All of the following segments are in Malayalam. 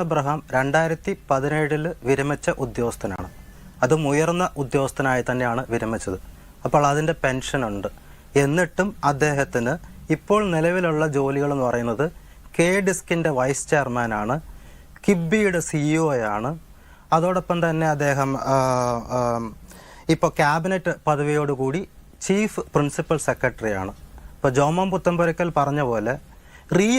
എബ്രഹാം 2017 വിരമിച്ച ഉദ്യോഗസ്ഥനാണ്. അതും ഉയർന്ന ഉദ്യോഗസ്ഥനായി തന്നെയാണ് വിരമിച്ചത്. അപ്പോൾ അതിൻ്റെ പെൻഷനുണ്ട്. എന്നിട്ടും അദ്ദേഹത്തിന് ഇപ്പോൾ നിലവിലുള്ള ജോലികൾ എന്ന് പറയുന്നത് കെ-ഡിസ്കിൻ്റെ വൈസ് ചെയർമാനാണ്, കിബിയുടെ CEO ആണ്. അതോടൊപ്പം തന്നെ അദ്ദേഹം ഇപ്പോൾ ക്യാബിനറ്റ് പദവിയോടുകൂടി ചീഫ് പ്രിൻസിപ്പൽ സെക്രട്ടറിയാണ്. ഇപ്പോൾ ജോമോൻ പുത്തമ്പുരക്കൽ പറഞ്ഞ പോലെ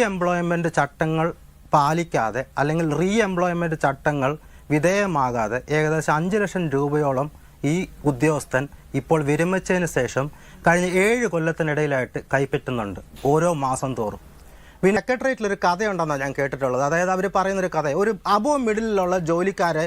എംപ്ലോയ്മെൻറ്റ് ചട്ടങ്ങൾ പാലിക്കാതെ അല്ലെങ്കിൽ എംപ്ലോയ്മെൻറ്റ് ചട്ടങ്ങൾ വിധേയമാകാതെ ഏകദേശം 5 ലക്ഷം രൂപയോളം ഈ ഉദ്യോഗസ്ഥൻ ഇപ്പോൾ വിരമിച്ചതിന് ശേഷം കഴിഞ്ഞ 7 കൊല്ലത്തിനിടയിലായിട്ട് കൈപ്പറ്റുന്നുണ്ട് ഓരോ മാസം തോറും. പിന്നെ സെക്രട്ടേറിയറ്റിലൊരു കഥയുണ്ടെന്നാണ് ഞാൻ കേട്ടിട്ടുള്ളത്. അതായത് അവർ പറയുന്നൊരു കഥ, ഒരു അബോ മിഡിലുള്ള ജോലിക്കാരെ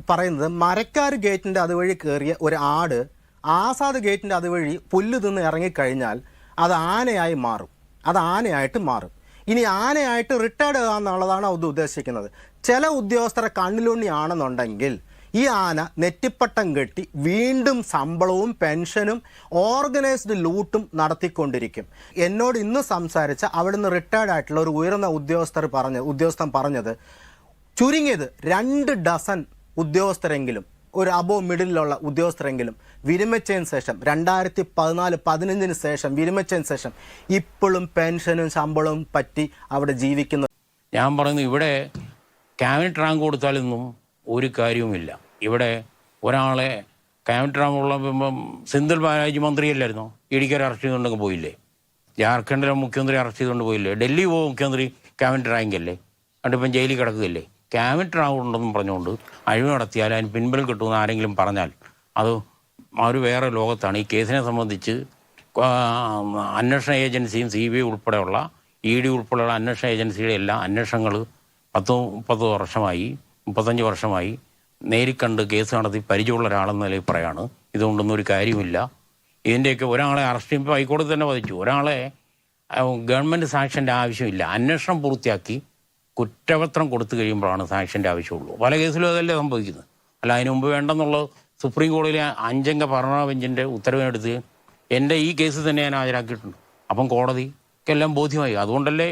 പറയുന്നത് മരക്കാർ ഗേറ്റിൻ്റെ അതുവഴി കയറിയ ഒരു ആട് ആസാദ് ഗേറ്റിൻ്റെ അതുവഴി പുല്ല് തിന്ന് ഇറങ്ങിക്കഴിഞ്ഞാൽ അത് ആനയായിട്ട് മാറും. ഇനി ആനയായിട്ട് റിട്ടയർഡ് ആകാമെന്നുള്ളതാണ് അത് ഉദ്ദേശിക്കുന്നത്. ചില ഉദ്യോഗസ്ഥരെ കണ്ണിലുണ്ണിയാണെന്നുണ്ടെങ്കിൽ ഈ ആന നെറ്റിപ്പട്ടം കെട്ടി വീണ്ടും ശമ്പളവും പെൻഷനും ഓർഗനൈസ്ഡ് ലൂട്ടും നടത്തിക്കൊണ്ടിരിക്കും. എന്നോട് ഇന്ന് സംസാരിച്ച അവിടുന്ന് റിട്ടയർഡ് ആയിട്ടുള്ള ഒരു ഉയർന്ന ഉദ്യോഗസ്ഥൻ പറഞ്ഞത് ചുരുങ്ങിയത് 2 ഡസൻ ഉദ്യോഗസ്ഥരെങ്കിലും, ഒരു അബോ മിഡിലുള്ള ഉദ്യോഗസ്ഥരെങ്കിലും വിരമിച്ചതിന് ശേഷം 2014-15 ശേഷം വിരമിച്ചതിന് ശേഷം ഇപ്പോഴും പെൻഷനും ശമ്പളവും പറ്റി അവിടെ ജീവിക്കുന്നു. ഞാൻ പറയുന്നത് ഇവിടെ ക്യാബിനറ്റ് റാങ്ക് കൊടുത്താലൊന്നും ഒരു കാര്യവുമില്ല. ഇവിടെ ഒരാളെ ക്യാബിനറ്റ് റാങ്ക് ഉള്ളപ്പം സെന്തിൽ ബാലാജി മന്ത്രിയല്ലായിരുന്നോ? ഇടിക്കാരെ അറസ്റ്റ് ചെയ്തുകൊണ്ടൊക്കെ പോയില്ലേ? ജാർഖണ്ഡിലെ മുഖ്യമന്ത്രി അറസ്റ്റ് ചെയ്തുകൊണ്ട് പോയില്ലേ? ഡൽഹി മുഖ്യമന്ത്രി ക്യാബിനറ്റ് റാങ്ക് അല്ലേ? എന്നിട്ടിപ്പം ജയിലിൽ കിടക്കുകയല്ലേ? ക്യാബിനറ്റ് റാങ്ക് ഉണ്ടെന്നും പറഞ്ഞുകൊണ്ട് അഴിമതി നടത്തിയാൽ അതിന് പിൻബലം കിട്ടുമെന്ന് ആരെങ്കിലും പറഞ്ഞാൽ അത് ഒരു വേറെ ലോകത്താണ്. ഈ കേസിനെ സംബന്ധിച്ച് അന്വേഷണ ഏജൻസിയും CBI ഉൾപ്പെടെയുള്ള ED ഉൾപ്പെടെയുള്ള അന്വേഷണ ഏജൻസിയുടെ എല്ലാ അന്വേഷണങ്ങൾ 30 വർഷമായി 35 വർഷമായി നേരിക്കണ്ട് കേസ് നടത്തി പരിചയമുള്ള ഒരാളെന്ന നിലയിൽ പറയാണ്. ഇതുകൊണ്ടൊന്നും ഒരു കാര്യമില്ല. ഇതിൻ്റെയൊക്കെ ഒരാളെ അറസ്റ്റ് ചെയ്യുമ്പോൾ ഹൈക്കോടതി തന്നെ വധിച്ചു. ഒരാളെ ഗവൺമെൻറ് സാക്ഷൻ്റെ ആവശ്യമില്ല. അന്വേഷണം പൂർത്തിയാക്കി കുറ്റപത്രം കൊടുത്തു കഴിയുമ്പോഴാണ് സാക്ഷൻ്റെ ആവശ്യമുള്ളൂ. പല കേസിലും അതല്ലേ സംഭവിക്കുന്നത്. അല്ല, അതിന് മുമ്പ് വേണ്ടെന്നുള്ളത് സുപ്രീം കോടതിയിലെ 5 അംഗ ഭരണ ബെഞ്ചിൻ്റെ ഉത്തരവിനെടുത്ത് എൻ്റെ ഈ കേസ് തന്നെ ഞാൻ ഹാജരാക്കിയിട്ടുണ്ട്. അപ്പം കോടതിക്കെല്ലാം ബോധ്യമായി. അതുകൊണ്ടല്ലേ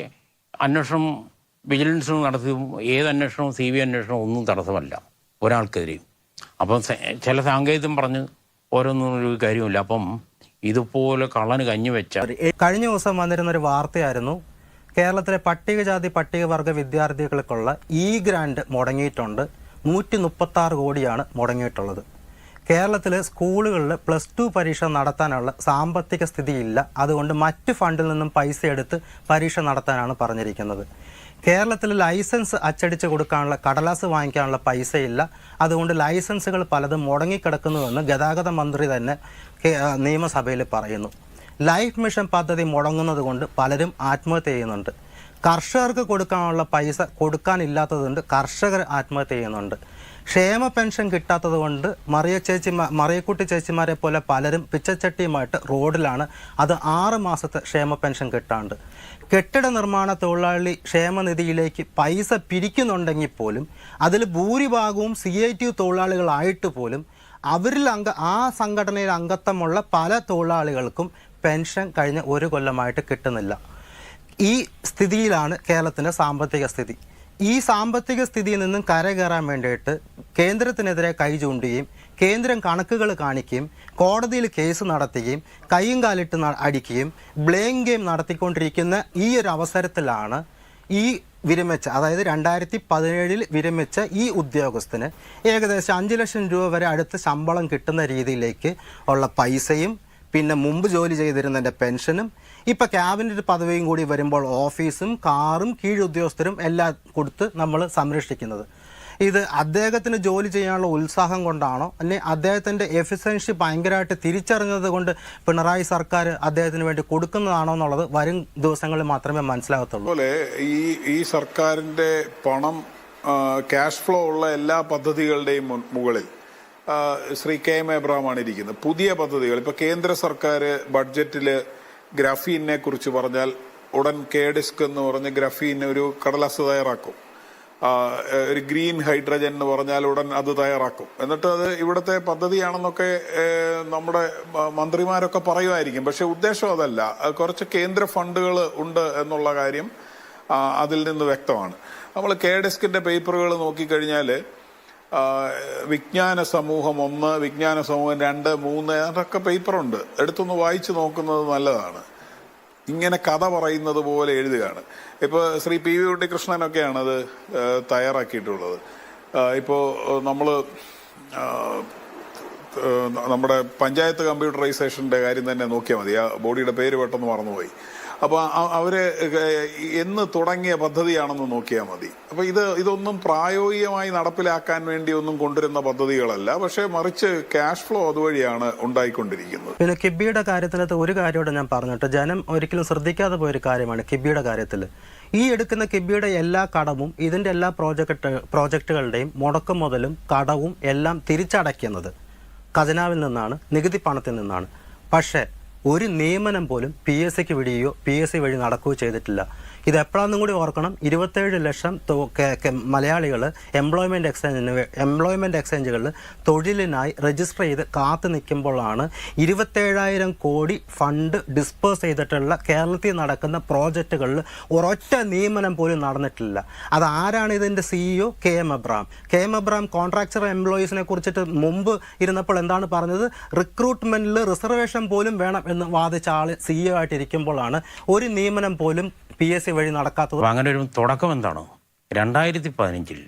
അന്വേഷണം വിജിലൻസ് നടത്തിയും ഏത് അന്വേഷണവും CBI അന്വേഷണവും ഒന്നും തടസ്സമല്ല ഒരാൾക്കെതിരെയും. അപ്പം ചില സാങ്കേതികം പറഞ്ഞ് ഓരോന്നും ഒരു കാര്യമില്ല. അപ്പം ഇതുപോലെ കള്ളന് കഞ്ഞി വെച്ച കഴിഞ്ഞ ദിവസം വന്നിരുന്നൊരു വാർത്തയായിരുന്നു, കേരളത്തിലെ പട്ടികജാതി പട്ടികവർഗ വിദ്യാർത്ഥികൾക്കുള്ള ഗ്രാന്റ് മുടങ്ങിയിട്ടുണ്ട്. 136 കോടിയാണ് മുടങ്ങിയിട്ടുള്ളത്. കേരളത്തിലെ സ്കൂളുകളിൽ +2 പരീക്ഷ നടത്താനുള്ള സാമ്പത്തിക സ്ഥിതിയില്ല. അതുകൊണ്ട് മറ്റ് ഫണ്ടിൽ നിന്നും പൈസ എടുത്ത് പരീക്ഷ നടത്താനാണ് പറഞ്ഞിരിക്കുന്നത്. കേരളത്തിൽ ലൈസൻസ് അച്ചടിച്ച് കൊടുക്കാനുള്ള കടലാസ് വാങ്ങിക്കാനുള്ള പൈസയില്ല. അതുകൊണ്ട് ലൈസൻസുകൾ പലതും മുടങ്ങിക്കിടക്കുന്നുവെന്ന് ഗതാഗത മന്ത്രി തന്നെ നിയമസഭയിൽ പറയുന്നു. ലൈഫ് മിഷൻ പദ്ധതി മുടങ്ങുന്നത് കൊണ്ട് പലരും ആത്മഹത്യ ചെയ്യുന്നുണ്ട്. കർഷകർക്ക് കൊടുക്കാനുള്ള പൈസ കൊടുക്കാനില്ലാത്തതുകൊണ്ട് കർഷകർ ആത്മഹത്യ ചെയ്യുന്നുണ്ട്. ക്ഷേമ പെൻഷൻ കിട്ടാത്തത് കൊണ്ട് മറിയക്കുട്ടി ചേച്ചിമാരെ പോലെ പലരും പിച്ചച്ചട്ടിയുമായിട്ട് റോഡിലാണ്. അത് 6 മാസത്തെ ക്ഷേമ പെൻഷൻ കിട്ടാണ്ട്. കെട്ടിട നിർമ്മാണ തൊഴിലാളി ക്ഷേമനിധിയിലേക്ക് പൈസ പിരിക്കുന്നുണ്ടെങ്കിൽ പോലും അതിൽ ഭൂരിഭാഗവും CITU തൊഴിലാളികളായിട്ട് പോലും അവരിൽ ആ സംഘടനയിൽ അംഗത്വമുള്ള പല തൊഴിലാളികൾക്കും പെൻഷൻ കഴിഞ്ഞ 1 കൊല്ലമായിട്ട് കിട്ടുന്നില്ല. ഈ സ്ഥിതിയിലാണ് കേരളത്തിൻ്റെ സാമ്പത്തിക സ്ഥിതി. ഈ സാമ്പത്തിക സ്ഥിതിയിൽ നിന്നും കരകയറാൻ വേണ്ടിയിട്ട് കേന്ദ്രത്തിനെതിരെ കൈ ചൂണ്ടുകയും കേന്ദ്രം കണക്കുകൾ കാണിക്കുകയും കോടതിയിൽ കേസ് നടത്തുകയും കൈയും കാലിട്ട് അടിക്കുകയും ബ്ലെയിം ഗെയിം നടത്തിക്കൊണ്ടിരിക്കുന്ന ഈ ഒരു അവസരത്തിലാണ് ഈ വിരമിച്ച, അതായത് 2017 വിരമിച്ച ഈ ഉദ്യോഗസ്ഥന് ഏകദേശം 5 ലക്ഷം രൂപ വരെ അടുത്ത് ശമ്പളം കിട്ടുന്ന രീതിയിലേക്ക് ഉള്ള പൈസയും പിന്നെ മുമ്പ് ജോലി ചെയ്തിരുന്നതിൻ്റെ പെൻഷനും ഇപ്പം ക്യാബിനറ്റ് പദവിയും കൂടി വരുമ്പോൾ ഓഫീസും കാറും കീഴുദ്യോഗസ്ഥരും എല്ലാം കൊടുത്ത് നമ്മൾ സംരക്ഷിക്കുന്നത്. ഇത് അദ്ദേഹത്തിന് ജോലി ചെയ്യാനുള്ള ഉത്സാഹം കൊണ്ടാണോ, അല്ലെങ്കിൽ അദ്ദേഹത്തിൻ്റെ എഫിഷ്യൻസി ഭയങ്കരമായിട്ട് തിരിച്ചറിഞ്ഞത് കൊണ്ട് പിണറായി സർക്കാർ അദ്ദേഹത്തിന് വേണ്ടി കൊടുക്കുന്നതാണോ എന്നുള്ളത് വരും ദിവസങ്ങളിൽ മാത്രമേ മനസ്സിലാകത്തുള്ളൂ. അതുപോലെ ഈ സർക്കാരിൻ്റെ പണം ക്യാഷ് ഫ്ലോ ഉള്ള എല്ലാ പദ്ധതികളുടെയും മുകളിൽ ശ്രീ KM എബ്രഹാമാണ് ഇരിക്കുന്നത്. പുതിയ പദ്ധതികൾ ഇപ്പോൾ കേന്ദ്ര സർക്കാർ ബഡ്ജറ്റിൽ ഗ്രാഫീനെ കുറിച്ച് പറഞ്ഞാൽ ഉടൻ കെ-ഡിസ്ക് എന്ന് പറഞ്ഞ് ഗ്രാഫീന് ഒരു കടലാസ് തയ്യാറാക്കും. ഒരു ഗ്രീൻ ഹൈഡ്രജൻ എന്ന് പറഞ്ഞാൽ ഉടൻ അത് തയ്യാറാക്കും. എന്നിട്ട് അത് ഇവിടുത്തെ പദ്ധതിയാണെന്നൊക്കെ നമ്മുടെ മന്ത്രിമാരൊക്കെ പറയുമായിരിക്കും. പക്ഷെ ഉദ്ദേശം അതല്ല. കുറച്ച് കേന്ദ്ര ഫണ്ടുകൾ ഉണ്ട് എന്നുള്ള കാര്യം അതിൽ നിന്ന് വ്യക്തമാണ്. നമ്മൾ കെ-ഡെസ്കിന്റെ പേപ്പറുകൾ നോക്കിക്കഴിഞ്ഞാൽ വിജ്ഞാന സമൂഹം 1, വിജ്ഞാന സമൂഹം 2, 3 അതൊക്കെ പേപ്പറുണ്ട്. എടുത്തൊന്ന് വായിച്ചു നോക്കുന്നത് നല്ലതാണ്. ഇങ്ങനെ കഥ പറയുന്നത് പോലെ എഴുതുകയാണ്. ഇപ്പോൾ ശ്രീ പി വി ഉണ്ണികൃഷ്ണനൊക്കെയാണ് അത് തയ്യാറാക്കിയിട്ടുള്ളത്. ഇപ്പോൾ നമ്മൾ നമ്മുടെ പഞ്ചായത്ത് കമ്പ്യൂട്ടറൈസേഷന്റെ കാര്യം തന്നെ നോക്കിയാൽ മതി. ആ ബോഡിയുടെ പേര് പെട്ടെന്ന് മറന്നുപോയി. അപ്പോൾ അവര് എന്ന് തുടങ്ങിയ പദ്ധതിയാണെന്ന് നോക്കിയാൽ മതി. അപ്പോൾ ഇതൊന്നും പ്രായോഗികമായി നടപ്പിലാക്കാൻ വേണ്ടി ഒന്നും കൊണ്ടുവരുന്ന പദ്ധതികളല്ല, പക്ഷേ മറിച്ച് ക്യാഷ് ഫ്ലോ അതുവഴിയാണ് ഉണ്ടായിക്കൊണ്ടിരിക്കുന്നത്. പിന്നെ കിബിയുടെ കാര്യത്തിനകത്ത് ഒരു കാര്യമോടെ ഞാൻ പറഞ്ഞിട്ട്, ജനം ഒരിക്കലും ശ്രദ്ധിക്കാതെ പോയൊരു കാര്യമാണ് കിബിയുടെ കാര്യത്തിൽ. ഈ എടുക്കുന്ന കിബിയുടെ എല്ലാ കടവും ഇതിൻ്റെ എല്ലാ പ്രോജക്റ്റുകളുടെയും മുടക്കം മുതലും കടവും എല്ലാം തിരിച്ചടയ്ക്കുന്നത് ഖജനാവിൽ നിന്നാണ്, നികുതി പണത്തിൽ നിന്നാണ്. പക്ഷേ ഒരു നിയമനം പോലും PSC വിടുകയോ PSC വഴി നടക്കുകയോ ചെയ്തിട്ടില്ല. ഇത് എപ്പോഴാണെന്നും കൂടി ഓർക്കണം. 27 ലക്ഷം മലയാളികൾ എംപ്ലോയ്മെൻറ്റ് എക്സ്ചേഞ്ചുകളിൽ തൊഴിലിനായി രജിസ്റ്റർ ചെയ്ത് കാത്തു നിൽക്കുമ്പോഴാണ് 27,000 കോടി ഫണ്ട് ഡിസ്പേഴ്സ് ചെയ്തിട്ടുള്ള കേരളത്തിൽ നടക്കുന്ന പ്രോജക്റ്റുകളിൽ ഒരൊറ്റ നിയമനം പോലും നടന്നിട്ടില്ല. അത് ആരാണ് ഇതിൻ്റെ CEO? KM എബ്രഹാം കോൺട്രാക്ടർ എംപ്ലോയീസിനെ കുറിച്ചിട്ട് മുമ്പ് ഇരുന്നപ്പോൾ എന്താണ് പറഞ്ഞത്? റിക്രൂട്ട്മെൻറ്റിൽ റിസർവേഷൻ പോലും വേണം എന്ന് വാദിച്ച ആൾ CEO ആയിട്ടിരിക്കുമ്പോഴാണ് ഒരു നിയമനം പോലും PSC വഴി നടക്കാത്തത്. അങ്ങനെ ഒരു തുടക്കം എന്താണ്? 2015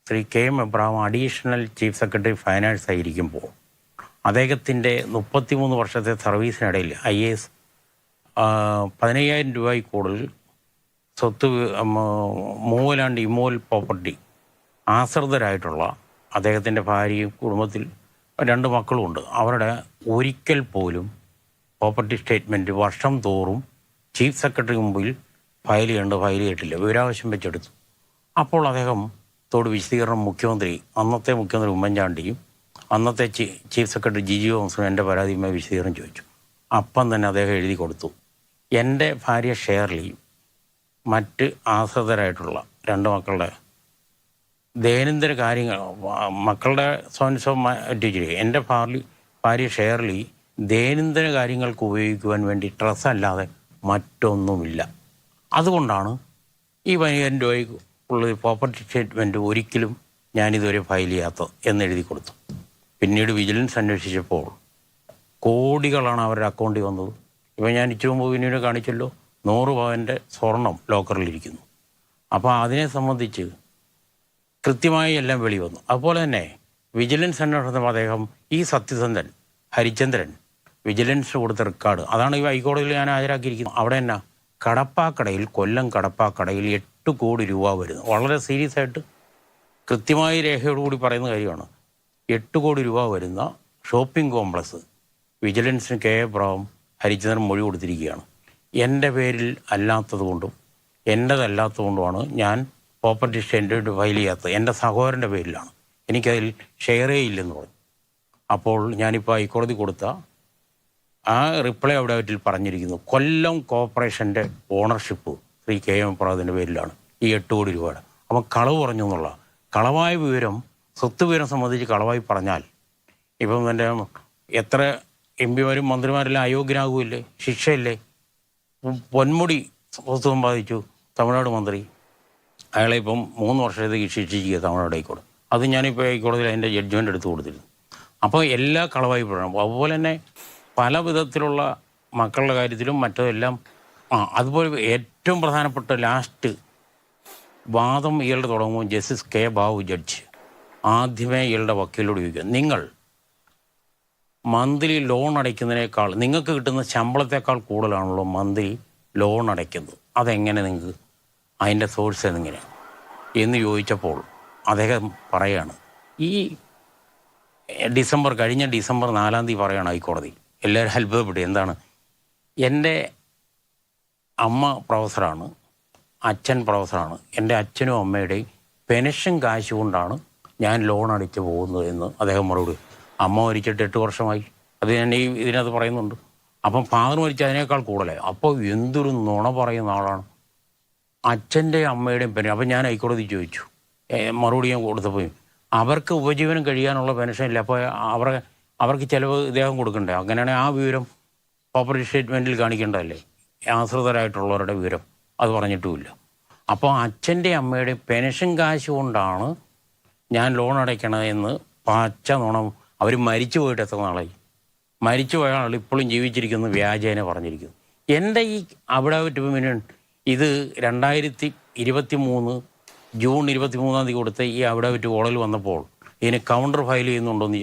Shri KM Abraham additional chief secretary finance ആയിരിക്കുമ്പോൾ അദ്ദേഹത്തിൻ്റെ 33 വർഷത്തെ സർവീസിനിടയിൽ IAS 15,000 രൂപയിൽ കൂടുതൽ സ്വത്ത് മൂവലാണ്ട് ഇമ്മോവൽ പ്രോപ്പർട്ടി ആശ്രിതരായിട്ടുള്ള അദ്ദേഹത്തിൻ്റെ ഭാര്യയും കുടുംബത്തിൽ 2 മക്കളുമുണ്ട്. അവരുടെ ഒരിക്കൽ പോലും പ്രോപ്പർട്ടി സ്റ്റേറ്റ്മെൻറ്റ് വർഷം തോറും ചീഫ് സെക്രട്ടറി മുമ്പിൽ ഫയൽ ചെയ്തിട്ടില്ല. വിവരാവശ്യം വെച്ചെടുത്തു. അപ്പോൾ അദ്ദേഹത്തോട് വിശദീകരണം അന്നത്തെ മുഖ്യമന്ത്രി ഉമ്മൻചാണ്ടിയും അന്നത്തെ ചീഫ് സെക്രട്ടറി ജിജി തോമസും എൻ്റെ പരാതിയുമായി വിശദീകരണം ചോദിച്ചു. അപ്പം തന്നെ അദ്ദേഹം എഴുതി കൊടുത്തു, എൻ്റെ ഭാര്യ ഷേർലി മറ്റ് ആശ്രിതരായിട്ടുള്ള 2 മക്കളുടെ ദൈനംദിന കാര്യങ്ങൾ മക്കളുടെ എൻ്റെ ഭാര്യ ഷേർലി ദൈനംദിന കാര്യങ്ങൾക്ക് ഉപയോഗിക്കുവാൻ വേണ്ടി ഡ്രസ്സല്ലാതെ മറ്റൊന്നുമില്ല. അതുകൊണ്ടാണ് ഈ 15,000 രൂപയ്ക്കുള്ള പ്രോപ്പർട്ടി സ്റ്റേറ്റ്മെൻറ്റ് ഒരിക്കലും ഞാനിതുവരെ ഫയൽ ചെയ്യാത്തത് എന്നെഴുതി കൊടുത്തു. പിന്നീട് വിജിലൻസ് അന്വേഷിച്ചപ്പോൾ കോടികളാണ് അവരുടെ അക്കൗണ്ടിൽ വന്നത്. ഇപ്പോൾ ഞാൻ ഇച്ചിരി മുമ്പ് പിന്നീട് കാണിച്ചല്ലോ, 100 പവൻ്റെ സ്വർണം ലോക്കറിലിരിക്കുന്നു. അപ്പോൾ അതിനെ സംബന്ധിച്ച് കൃത്യമായി എല്ലാം വെളി വന്നു. അതുപോലെ തന്നെ വിജിലൻസ് അന്വേഷണത്തിൽ അദ്ദേഹം ഈ സത്യസന്ധൻ ഹരിചന്ദ്രൻ വിജിലൻസിന് കൊടുത്ത റെക്കോർഡ് അതാണ് ഈ ഹൈക്കോടതിയിൽ ഞാൻ ഹാജരാക്കിയിരിക്കുന്നത്. അവിടെ തന്നെ കൊല്ലം കടപ്പാക്കടയിൽ 8 കോടി രൂപ വരുന്നു. വളരെ സീരിയസ് ആയിട്ട് കൃത്യമായി രേഖയോടുകൂടി പറയുന്ന കാര്യമാണ്. 8 കോടി രൂപ വരുന്ന ഷോപ്പിംഗ് കോംപ്ലക്സ് വിജിലൻസിന് എബ്രഹാം ഹരിചന്ദ്രൻ മൊഴി കൊടുത്തിരിക്കുകയാണ്. എൻ്റെ പേരിൽ അല്ലാത്തതുകൊണ്ടും എൻ്റെതല്ലാത്തതുകൊണ്ടുമാണ് ഞാൻ പ്രോപ്പർട്ടി സ്റ്റേറ്റ്മെൻറ്റ് ഫയൽ ചെയ്യാത്തത്. എൻ്റെ സഹോദരൻ്റെ പേരിലാണ്, എനിക്കതിൽ ഷെയറേ ഇല്ലെന്ന് പറഞ്ഞു. അപ്പോൾ ഞാനിപ്പോൾ ഹൈക്കോടതി കൊടുത്ത ആ റിപ്ലൈ അഫിഡവിറ്റിൽ പറഞ്ഞിരിക്കുന്നു, കൊല്ലം കോർപ്പറേഷൻ്റെ ഓണർഷിപ്പ് ശ്രീ KM എബ്രഹാമിൻ്റെ പേരിലാണ് ഈ 8 കോടി രൂപയുടെ. അപ്പം കളവ് പറഞ്ഞു എന്നുള്ള കളവായ വിവരം, സ്വത്ത് വിവരം സംബന്ധിച്ച് കളവായി പറഞ്ഞാൽ ഇപ്പം എൻ്റെ എത്ര MP-മാരും മന്ത്രിമാരെല്ലാം അയോഗ്യനാകുമല്ലേ, ശിക്ഷയില്ലേ? പൊന്മുടി സ്വത്ത് സമ്പാദിച്ചു തമിഴ്നാട് മന്ത്രി, അയാളെ ഇപ്പം 3 വർഷത്തേക്ക് ശിക്ഷിക്കുക തമിഴ്നാട് ഹൈക്കോടതി. അത് ഞാനിപ്പോൾ ഹൈക്കോടതിയിൽ അതിൻ്റെ ജഡ്ജ്മെൻ്റ് എടുത്ത് കൊടുത്തിരുന്നു. അപ്പോൾ എല്ലാ കളവായി പറയണം. അതുപോലെ തന്നെ പല വിധത്തിലുള്ള മക്കളുടെ കാര്യത്തിലും മറ്റതെല്ലാം അതുപോലെ ഏറ്റവും പ്രധാനപ്പെട്ട ലാസ്റ്റ് വാദം ഇയാളുടെ തുടങ്ങുമ്പോൾ ജസ്റ്റിസ് K. ബാബു ജഡ്ജ് ആദ്യമേ ഇയാളുടെ വക്കീലോട് ചോദിക്കുക, നിങ്ങൾ മന്ത്ലി ലോൺ അടയ്ക്കുന്നതിനേക്കാൾ നിങ്ങൾക്ക് കിട്ടുന്ന ശമ്പളത്തേക്കാൾ കൂടുതലാണല്ലോ മന്ത്ലി ലോൺ അടയ്ക്കുന്നത്, അതെങ്ങനെ നിങ്ങൾക്ക് അതിൻ്റെ സോഴ്സ് എങ്ങനെ എന്ന് ചോദിച്ചപ്പോൾ അദ്ദേഹം പറയുകയാണ്, ഈ കഴിഞ്ഞ ഡിസംബർ 4-ാം തീയതി പറയുകയാണ് ഹൈക്കോടതി. എല്ലാവരും അത്ഭുതപ്പെട്ടു. എന്താണ്? എൻ്റെ അമ്മ പ്രൊഫസറാണ്, അച്ഛൻ പ്രൊഫസറാണ്, എൻ്റെ അച്ഛനും അമ്മയുടെയും പെൻഷൻ കാശ് കൊണ്ടാണ് ഞാൻ ലോൺ അടിച്ച് പോകുന്നത് എന്ന് അദ്ദേഹം മറുപടി. അമ്മ മരിച്ചിട്ട് 8 വർഷമായി, അത് ഞാൻ ഇതിനകത്ത് പറയുന്നുണ്ട്. അപ്പം ഫാദർ മരിച്ച അതിനേക്കാൾ കൂടുതലായി. അപ്പോൾ എന്തൊരു നുണ പറയുന്ന ആളാണ്. അച്ഛൻ്റെയും അമ്മയുടെയും പെൻഷൻ. അപ്പം ഞാൻ ഹൈക്കോടതി ചോദിച്ചു, മറുപടി ഞാൻ കൊടുത്തപ്പോൾ അവർക്ക് ഉപജീവനം കഴിയാനുള്ള പെൻഷൻ ഇല്ല, അപ്പോൾ അവർക്ക് ചിലവ് ഇദ്ദേഹം കൊടുക്കണ്ടേ? അങ്ങനെയാണെങ്കിൽ ആ വിവരം പ്രോപ്പർട്ടി സ്റ്റേറ്റ്മെൻറ്റിൽ കാണിക്കേണ്ടതല്ലേ? ആശ്രിതരായിട്ടുള്ളവരുടെ വിവരം അത് പറഞ്ഞിട്ടുമില്ല. അപ്പോൾ അച്ഛൻ്റെ അമ്മയുടെയും പെൻഷൻ കാശ് കൊണ്ടാണ് ഞാൻ ലോൺ അടയ്ക്കണതെന്ന് പച്ച നുണം. അവർ മരിച്ചു പോയിട്ട് എത്ര നാളായി? മരിച്ചു പോയ ആൾ ഇപ്പോഴും ജീവിച്ചിരിക്കുന്നു വ്യാജേന പറഞ്ഞിരിക്കുന്നു. എൻ്റെ ഈ അഫിഡവിറ്റ് ഒപ്പീനിയൻ ഇത് 2023 ജൂൺ 23 കൊടുത്ത ഈ അഫിഡവിറ്റ് കോടതിയിൽ വന്നപ്പോൾ ഇതിന് കൗണ്ടർ ഫയൽ ചെയ്യുന്നുണ്ടോയെന്ന്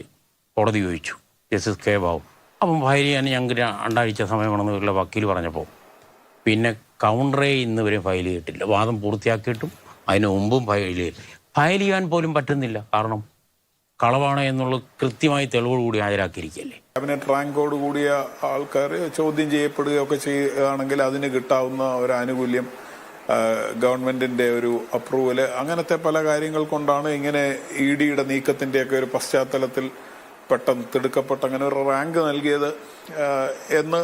കോടതി ചോദിച്ചു, ജസ്റ്റിസ് കെ ബാബു. അപ്പം ഫയൽ ചെയ്യാൻ ഞങ്ങൾക്ക് 2 ആഴ്ച സമയമാണെന്നുള്ള വക്കീൽ പറഞ്ഞപ്പോൾ പിന്നെ കൗണ്ടറേ ഇന്ന് വരെ ഫയൽ ചെയ്തിട്ടില്ല. വാദം പൂർത്തിയാക്കിയിട്ടും അതിന് മുമ്പും ഫയൽ ചെയ്യാൻ പോലും പറ്റുന്നില്ല. കാരണം കളവാണ് എന്നുള്ള കൃത്യമായി തെളിവോടുകൂടി ഹാജരാക്കിയിരിക്കുകയല്ലേ. ക്യാബിനറ്റ് റാങ്കോട് കൂടിയ ആൾക്കാർ ചോദ്യം ചെയ്യപ്പെടുകയൊക്കെ ചെയ്യുകയാണെങ്കിൽ അതിന് കിട്ടാവുന്ന ഒരു ആനുകൂല്യം, ഗവൺമെന്റിന്റെ ഒരു അപ്രൂവല്, അങ്ങനത്തെ പല കാര്യങ്ങൾ കൊണ്ടാണ് ഇങ്ങനെ EDയുടെ നീക്കത്തിന്റെയൊക്കെ ഒരു പശ്ചാത്തലത്തിൽ പെട്ടെന്ന് തിടുക്കപ്പെട്ട് അങ്ങനെ ഒരു റാങ്ക് നൽകിയത് എന്ന്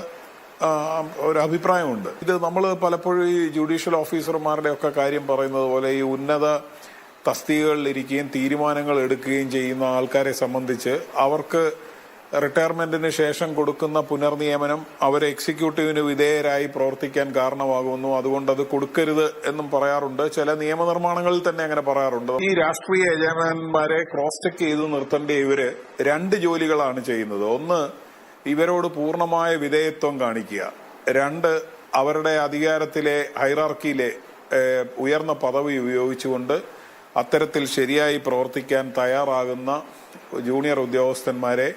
ഒരു അഭിപ്രായമുണ്ട്. ഇത് നമ്മൾ പലപ്പോഴും ഈ ജുഡീഷ്യൽ ഓഫീസർമാരുടെ ഒക്കെ കാര്യം പറയുന്നത് പോലെ ഈ ഉന്നത തസ്തികകളിൽ ഇരിക്കുകയും തീരുമാനങ്ങൾ എടുക്കുകയും ചെയ്യുന്ന ആൾക്കാരെ സംബന്ധിച്ച് അവർക്ക് റിട്ടയർമെന്റിന് ശേഷം കൊടുക്കുന്ന പുനർനിയമനം അവരെ എക്സിക്യൂട്ടീവിന് വിധേയരായി പ്രവർത്തിക്കാൻ കാരണമാകുന്നു. അതുകൊണ്ട് അത് കൊടുക്കരുത് എന്നും പറയാറുണ്ട്. ചില നിയമനിർമ്മാണങ്ങളിൽ തന്നെ അങ്ങനെ പറയാറുണ്ട്. ഈ രാഷ്ട്രീയ യജമാനന്മാരെ ക്രോസ് ചെക്ക് ചെയ്ത് നിർത്തേണ്ട ഇവര് 2 ജോലികളാണ് ചെയ്യുന്നത്. ഒന്ന്, ഇവരോട് പൂർണ്ണമായ വിധേയത്വം കാണിക്കുക. 2, അവരുടെ അധികാരത്തിലെ ഹൈറാർക്കിയിലെ ഉയർന്ന പദവി ഉപയോഗിച്ചുകൊണ്ട് അത്തരത്തിൽ ശരിയായി പ്രവർത്തിക്കാൻ തയ്യാറാകുന്ന ജൂനിയർ ഉദ്യോഗസ്ഥന്മാരെ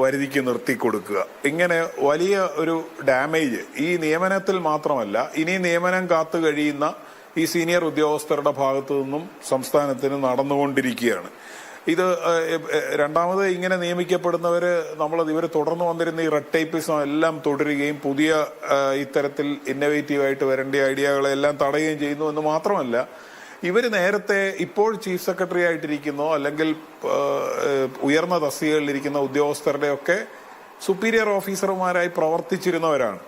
വരുതിക്ക് നിർത്തിക്കൊടുക്കുക. ഇങ്ങനെ വലിയ ഒരു ഡാമേജ് ഈ നിയമനത്തിൽ മാത്രമല്ല, ഇനി നിയമനം കാത്തു കഴിയുന്ന ഈ സീനിയർ ഉദ്യോഗസ്ഥരുടെ ഭാഗത്തു നിന്നും സംസ്ഥാനത്തിന് നടന്നുകൊണ്ടിരിക്കുകയാണ്. ഇത് രണ്ടാമത് ഇങ്ങനെ നിയമിക്കപ്പെടുന്നവര് ഇവർ തുടർന്ന് വന്നിരുന്ന ഈ റെഡ് ടൈപ്പിസം എല്ലാം തുടരുകയും പുതിയ ഇത്തരത്തിൽ ഇന്നോവേറ്റീവായിട്ട് വരേണ്ട ഐഡിയകളെല്ലാം തടയുകയും ചെയ്യുന്നു എന്ന് മാത്രമല്ല, ഇവർ നേരത്തെ ഇപ്പോൾ ചീഫ് സെക്രട്ടറി ആയിട്ടിരിക്കുന്നോ അല്ലെങ്കിൽ ഉയർന്ന തസ്തികകളിലിരിക്കുന്ന ഉദ്യോഗസ്ഥരുടെയൊക്കെ സുപ്പീരിയർ ഓഫീസർമാരായി പ്രവർത്തിച്ചിരുന്നവരാണ്.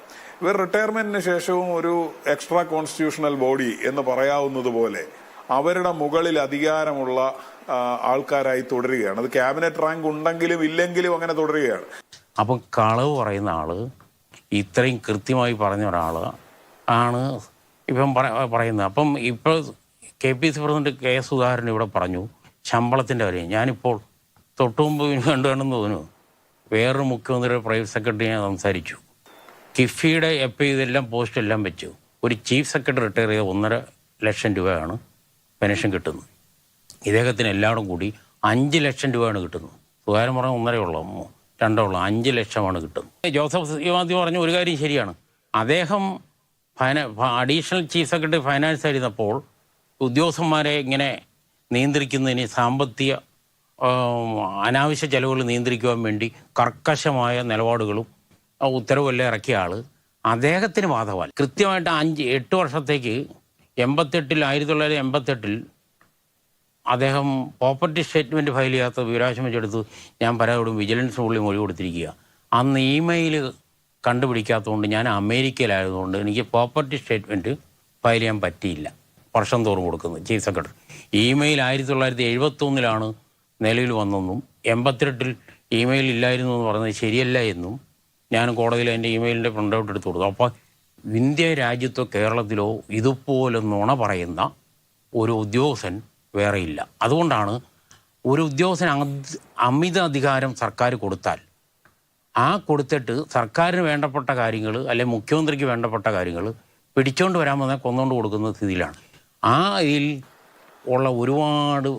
ഇവർ റിട്ടയർമെന്റിന് ശേഷവും ഒരു എക്സ്ട്രാ കോൺസ്റ്റിറ്റ്യൂഷണൽ ബോഡി എന്ന് പറയാവുന്നത് പോലെ അവരുടെ മുകളിൽ അധികാരമുള്ള ആൾക്കാരായി തുടരുകയാണ്. അത് ക്യാബിനറ്റ് റാങ്ക് ഉണ്ടെങ്കിലും ഇല്ലെങ്കിലും അങ്ങനെ തുടരുകയാണ്. അപ്പം കളവ് പറയുന്ന ആള് ഇത്രയും കൃത്യമായി പറഞ്ഞ ഒരാൾ ആണ് ഇപ്പം പറയുന്നത്. അപ്പം ഇപ്പോൾ KPC പ്രസിഡന്റ് K സുധാകരൻ ഇവിടെ പറഞ്ഞു ശമ്പളത്തിൻ്റെ കാര്യം. ഞാനിപ്പോൾ തൊട്ടുമുമ്പ് കണ്ടുകണ്ടെന്ന് തോന്നുന്നു വേറൊരു മുഖ്യമന്ത്രിയുടെ പ്രൈവറ്റ് സെക്രട്ടറി ഞാൻ സംസാരിച്ചു. കിഫിയുടെ ഇതെല്ലാം പോസ്റ്റ് എല്ലാം വെച്ചു. ഒരു ചീഫ് സെക്രട്ടറി റിട്ടയർ ചെയ്ത 1.5 ലക്ഷം രൂപയാണ് പെൻഷൻ കിട്ടുന്നത്. ഇദ്ദേഹത്തിന് എല്ലാവരും കൂടി 5 ലക്ഷം രൂപയാണ് കിട്ടുന്നത്. സുധാകരൻ പറഞ്ഞ 1.5 2 5 ലക്ഷമാണ് കിട്ടുന്നത്. ജോസഫ് മാത്യു പറഞ്ഞ ഒരു കാര്യം ശരിയാണ്. അദ്ദേഹം അഡീഷണൽ ചീഫ് സെക്രട്ടറി ഫൈനാൻസ് ആയിരുന്നപ്പോൾ ഉദ്യോഗസ്ഥന്മാരെ ഇങ്ങനെ നിയന്ത്രിക്കുന്നതിന് സാമ്പത്തിക അനാവശ്യ ചെലവുകൾ നിയന്ത്രിക്കുവാൻ വേണ്ടി കർക്കശമായ നിലപാടുകളും ഉത്തരവുമെല്ലാം ഇറക്കിയ ആൾ അദ്ദേഹത്തിന് ബാധകമല്ല. കൃത്യമായിട്ട് 8 വർഷത്തേക്ക് 1988 അദ്ദേഹം പ്രോപ്പർട്ടി സ്റ്റേറ്റ്മെൻറ്റ് ഫയൽ ചെയ്യാത്ത വിവരാശം വെച്ചെടുത്ത് ഞാൻ പരാതിയോടും വിജിലൻസ് ഉള്ളിൽ മൊഴി കൊടുത്തിരിക്കുക. അന്ന് ഇമെയിൽ കണ്ടുപിടിക്കാത്തതുകൊണ്ട് ഞാൻ അമേരിക്കയിലായതുകൊണ്ട് എനിക്ക് പ്രോപ്പർട്ടി സ്റ്റേറ്റ്മെൻറ്റ് ഫയൽ ചെയ്യാൻ പറ്റിയില്ല. വർഷം തോറും കൊടുക്കുന്നത് ചീഫ് സെക്രട്ടറി. ഇമെയിൽ 1971 നിലവിൽ വന്നെന്നും 88 ഇമെയിൽ ഇല്ലായിരുന്നു എന്ന് പറയുന്നത് ശരിയല്ല എന്നും ഞാൻ കോടതിയിൽ എൻ്റെ ഇമെയിലിൻ്റെ പ്രിൻ്റ് ഔട്ട് എടുത്ത് കൊടുത്തു. അപ്പോൾ ഇന്ത്യ രാജ്യത്തോ കേരളത്തിലോ ഇതുപോലെ നുണ പറയുന്ന ഒരു ഉദ്യോഗസ്ഥൻ വേറെയില്ല. അതുകൊണ്ടാണ് ഒരു ഉദ്യോഗസ്ഥന് അമിത അധികാരം സർക്കാർ കൊടുത്താൽ കൊടുത്തിട്ട് സർക്കാരിന് വേണ്ടപ്പെട്ട കാര്യങ്ങൾ അല്ലെങ്കിൽ മുഖ്യമന്ത്രിക്ക് വേണ്ടപ്പെട്ട കാര്യങ്ങൾ പിടിച്ചോണ്ട് വരാൻ വന്നാൽ കൊന്നുകൊണ്ട് കൊടുക്കുന്ന സ്ഥിതിയിലാണ്. ഇതിൽ ഉള്ള ഒരുപാട്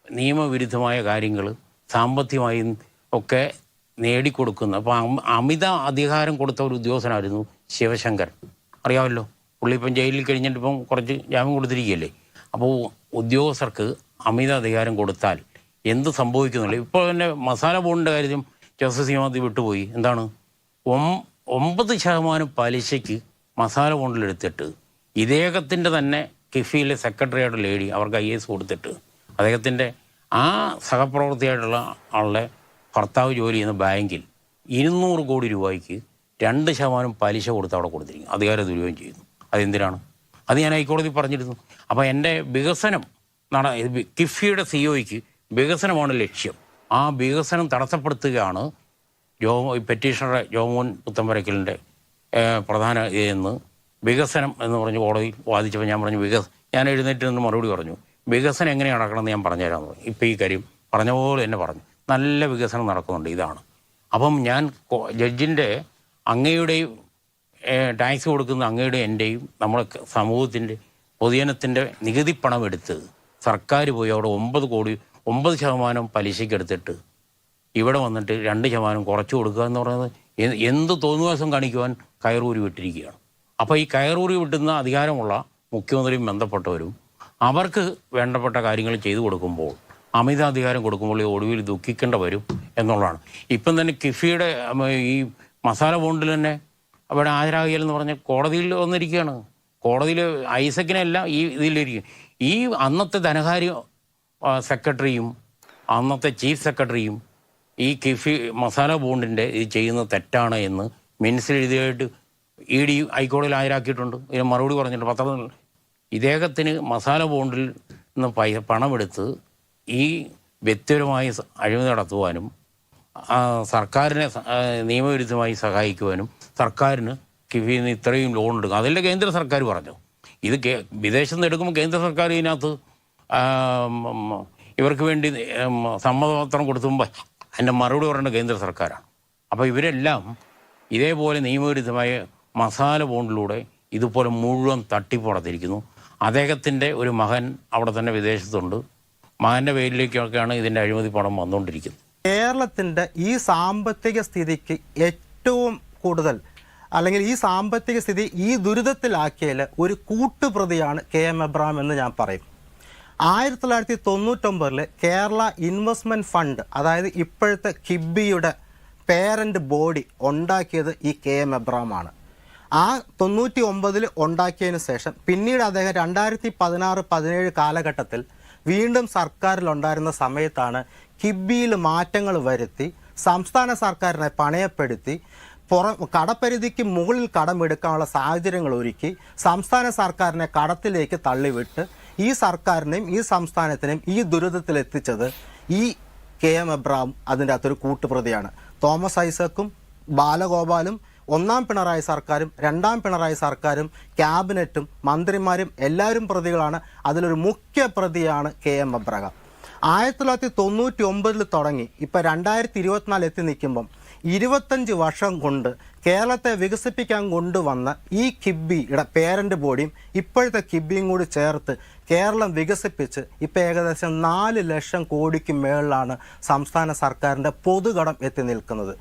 നിയമവിരുദ്ധമായ കാര്യങ്ങൾ സാമ്പത്തികമായും ഒക്കെ നേടിക്കൊടുക്കുന്ന. അപ്പോൾ അമിത അധികാരം കൊടുത്ത ഒരു ഉദ്യോഗസ്ഥനായിരുന്നു ശിവശങ്കർ, അറിയാമല്ലോ. പുള്ളി ഇപ്പം ജയിലിൽ കഴിഞ്ഞിട്ട് ഇപ്പം കുറച്ച് ജാമ്യം കൊടുത്തിരിക്കുകയല്ലേ. അപ്പോൾ ഉദ്യോഗസ്ഥർക്ക് അമിത അധികാരം കൊടുത്താൽ എന്ത് സംഭവിക്കുന്നില്ല. ഇപ്പോൾ തന്നെ മസാല ബോണ്ടിൻ്റെ കാര്യത്തിൽ ജോസഫ് മാത്യു വിട്ടുപോയി. എന്താണ് 9% പലിശയ്ക്ക് മസാല ബോണ്ടിലെടുത്തിട്ട് ഇദ്ദേഹത്തിൻ്റെ തന്നെ കിഫിയിലെ സെക്രട്ടറിയായിട്ട് ലേഡി അവർക്ക് IAS കൊടുത്തിട്ട് അദ്ദേഹത്തിൻ്റെ സഹപ്രവർത്തിയായിട്ടുള്ള ആളുടെ ഭർത്താവ് ജോലി ചെയ്യുന്ന ബാങ്കിൽ 200 കോടി രൂപയ്ക്ക് 2% പലിശ കൊടുത്ത് അവിടെ കൊടുത്തിരിക്കും. അധികാര ദുരുപയോഗം ചെയ്യുന്നു. അതെന്തിനാണ്? അത് ഞാൻ ഹൈക്കോടതി പറഞ്ഞിരുന്നു. അപ്പോൾ എൻ്റെ വികസനം കിഫിയുടെ CEOയ്ക്ക് വികസനമാണ് ലക്ഷ്യം. ആ വികസനം തടസ്സപ്പെടുത്തുകയാണ് പെറ്റീഷണറെ ജോമോൻ പുത്തമ്പരക്കലിൻ്റെ പ്രധാന എന്ന് വികസനം എന്ന് പറഞ്ഞ് കോടതിയിൽ വാദിച്ചപ്പോൾ ഞാൻ പറഞ്ഞു ഞാൻ എഴുന്നേറ്റ് നിന്ന് മറുപടി പറഞ്ഞു, വികസനം എങ്ങനെ നടക്കണമെന്ന് ഞാൻ പറഞ്ഞുതരാമെന്ന് പറഞ്ഞു. ഇപ്പോൾ ഈ കാര്യം പറഞ്ഞ പോലെ തന്നെ പറഞ്ഞു, നല്ല വികസനം നടക്കുന്നുണ്ട്, ഇതാണ്. അപ്പം ഞാൻ ജഡ്ജിൻ്റെ അങ്ങയുടെയും ടാക്സ് കൊടുക്കുന്ന അങ്ങയുടെ എൻ്റെയും നമ്മുടെ സമൂഹത്തിൻ്റെ പൊതുജനത്തിൻ്റെ നികുതി പണം എടുത്ത് സർക്കാർ പോയി അവിടെ 9% പലിശയ്ക്കെടുത്തിട്ട് ഇവിടെ വന്നിട്ട് 2% കുറച്ച് കൊടുക്കുക എന്ന് പറയുന്നത് എന്ത് തോന്നുവാസം കാണിക്കുവാൻ കയറൂരി വിട്ടിരിക്കുകയാണ്. അപ്പോൾ ഈ കയറൂരി വിട്ടുന്ന അധികാരമുള്ള മുഖ്യമന്ത്രിയും ബന്ധപ്പെട്ടവരും അവർക്ക് വേണ്ടപ്പെട്ട കാര്യങ്ങൾ ചെയ്തു കൊടുക്കുമ്പോൾ, അമിതാധികാരം കൊടുക്കുമ്പോൾ ഈ ഒടുവിൽ ദുഃഖിക്കേണ്ട വരും എന്നുള്ളതാണ്. ഇപ്പം തന്നെ കിഫിയുടെ ഈ മസാല ബോണ്ടിൽ തന്നെ അവിടെ ഹാജരാകിയെന്ന് പറഞ്ഞ് കോടതിയിൽ വന്നിരിക്കുകയാണ്. കോടതിയിൽ ഐസക്കിനെല്ലാം ഈ ഇതിലിരിക്കും. ഈ അന്നത്തെ ധനകാര്യ സെക്രട്ടറിയും അന്നത്തെ ചീഫ് സെക്രട്ടറിയും ഈ കിഫി മസാല ബോണ്ടിൻ്റെ ഇത് ചെയ്യുന്നത് തെറ്റാണ് എന്ന് മിനിറ്റ്സിൽ എഴുതിയായിട്ട് ED ഹൈക്കോടതിയിൽ ഹാജരാക്കിയിട്ടുണ്ട്. ഇതിന് മറുപടി പറഞ്ഞിട്ടുണ്ട് പത്രത്തിൽ. ഇദ്ദേഹത്തിന് മസാല ബോണ്ടിൽ നിന്ന് പണമെടുത്ത് ഈ വ്യക്തിപരമായി അഴിമതി നടത്തുവാനും സർക്കാരിനെ നിയമവിരുദ്ധമായി സഹായിക്കുവാനും സർക്കാരിന് കിഫിയിൽ നിന്ന് ഇത്രയും ലോൺ എടുക്കും. അതല്ലേ കേന്ദ്ര സർക്കാർ പറഞ്ഞു. ഇത് വിദേശത്ത് നിന്ന് എടുക്കുമ്പോൾ കേന്ദ്ര സർക്കാർ ഇതിനകത്ത് ഇവർക്ക് വേണ്ടി സമ്മതപത്രം കൊടുത്തുമ്പോൾ അതിൻ്റെ മറുപടി പറയേണ്ട കേന്ദ്ര സർക്കാരാണ്. അപ്പോൾ ഇവരെല്ലാം ഇതേപോലെ നിയമവിരുദ്ധമായ മസാല ബോണ്ടിലൂടെ ഇതുപോലെ മുഴുവൻ തട്ടിപ്പ് നടത്തിയിരിക്കുന്നു. അദ്ദേഹത്തിൻ്റെ ഒരു മകൻ അവിടെ തന്നെ വിദേശത്തുണ്ട്. മകൻ്റെ പേരിലേക്കൊക്കെയാണ് ഇതിൻ്റെ അഴിമതി പണം വന്നുകൊണ്ടിരിക്കുന്നത്. കേരളത്തിൻ്റെ ഈ സാമ്പത്തിക സ്ഥിതിക്ക് ഏറ്റവും കൂടുതൽ അല്ലെങ്കിൽ ഈ സാമ്പത്തിക സ്ഥിതി ഈ ദുരിതത്തിലാക്കിയതിൽ ഒരു കൂട്ടുപ്രതിയാണ് KM എബ്രഹാം എന്ന് ഞാൻ പറയും. 1999 കേരള ഇൻവെസ്റ്റ്മെൻറ്റ് ഫണ്ട്, അതായത് ഇപ്പോഴത്തെ കിബിയുടെ പേരൻ്റ് ബോഡി ഉണ്ടാക്കിയത് ഈ KM എബ്രഹാമാണ്. ആ 99 ഉണ്ടാക്കിയതിന് ശേഷം പിന്നീട് അദ്ദേഹം 2016-17 കാലഘട്ടത്തിൽ വീണ്ടും സർക്കാരിലുണ്ടായിരുന്ന സമയത്താണ് കിബിയിൽ മാറ്റങ്ങൾ വരുത്തി സംസ്ഥാന സർക്കാരിനെ പണയപ്പെടുത്തി കടപരിധിക്ക് മുകളിൽ കടമെടുക്കാനുള്ള സാഹചര്യങ്ങൾ ഒരുക്കി സംസ്ഥാന സർക്കാരിനെ കടത്തിലേക്ക് തള്ളിവിട്ട് ഈ സർക്കാരിനെയും ഈ സംസ്ഥാനത്തിനെയും ഈ ദുരിതത്തിലെത്തിച്ചത് ഈ KM എബ്രഹാം അതിൻ്റെ അകത്തൊരു കൂട്ടുപ്രതിയാണ്. തോമസ് ഐസക്കും ബാലഗോപാലും ഒന്നാം പിണറായി സർക്കാരും രണ്ടാം പിണറായി സർക്കാരും ക്യാബിനറ്റും മന്ത്രിമാരും എല്ലാവരും പ്രതികളാണ്. അതിലൊരു മുഖ്യ പ്രതിയാണ് KM എബ്രഹാം. 1999 തുടങ്ങി ഇപ്പം 2024 എത്തി നിൽക്കുമ്പം 25 വർഷം കൊണ്ട് കേരളത്തെ വികസിപ്പിക്കാൻ കൊണ്ടുവന്ന ഈ കിബിയുടെ പേരൻ്റ് ബോഡിയും ഇപ്പോഴത്തെ കിബിയും കൂടി ചേർത്ത് കേരളം വികസിപ്പിച്ച് ഇപ്പം ഏകദേശം 4 ലക്ഷം കോടിക്ക് മേളിലാണ് സംസ്ഥാന സർക്കാരിൻ്റെ പൊതുകടം എത്തി നിൽക്കുന്നത്.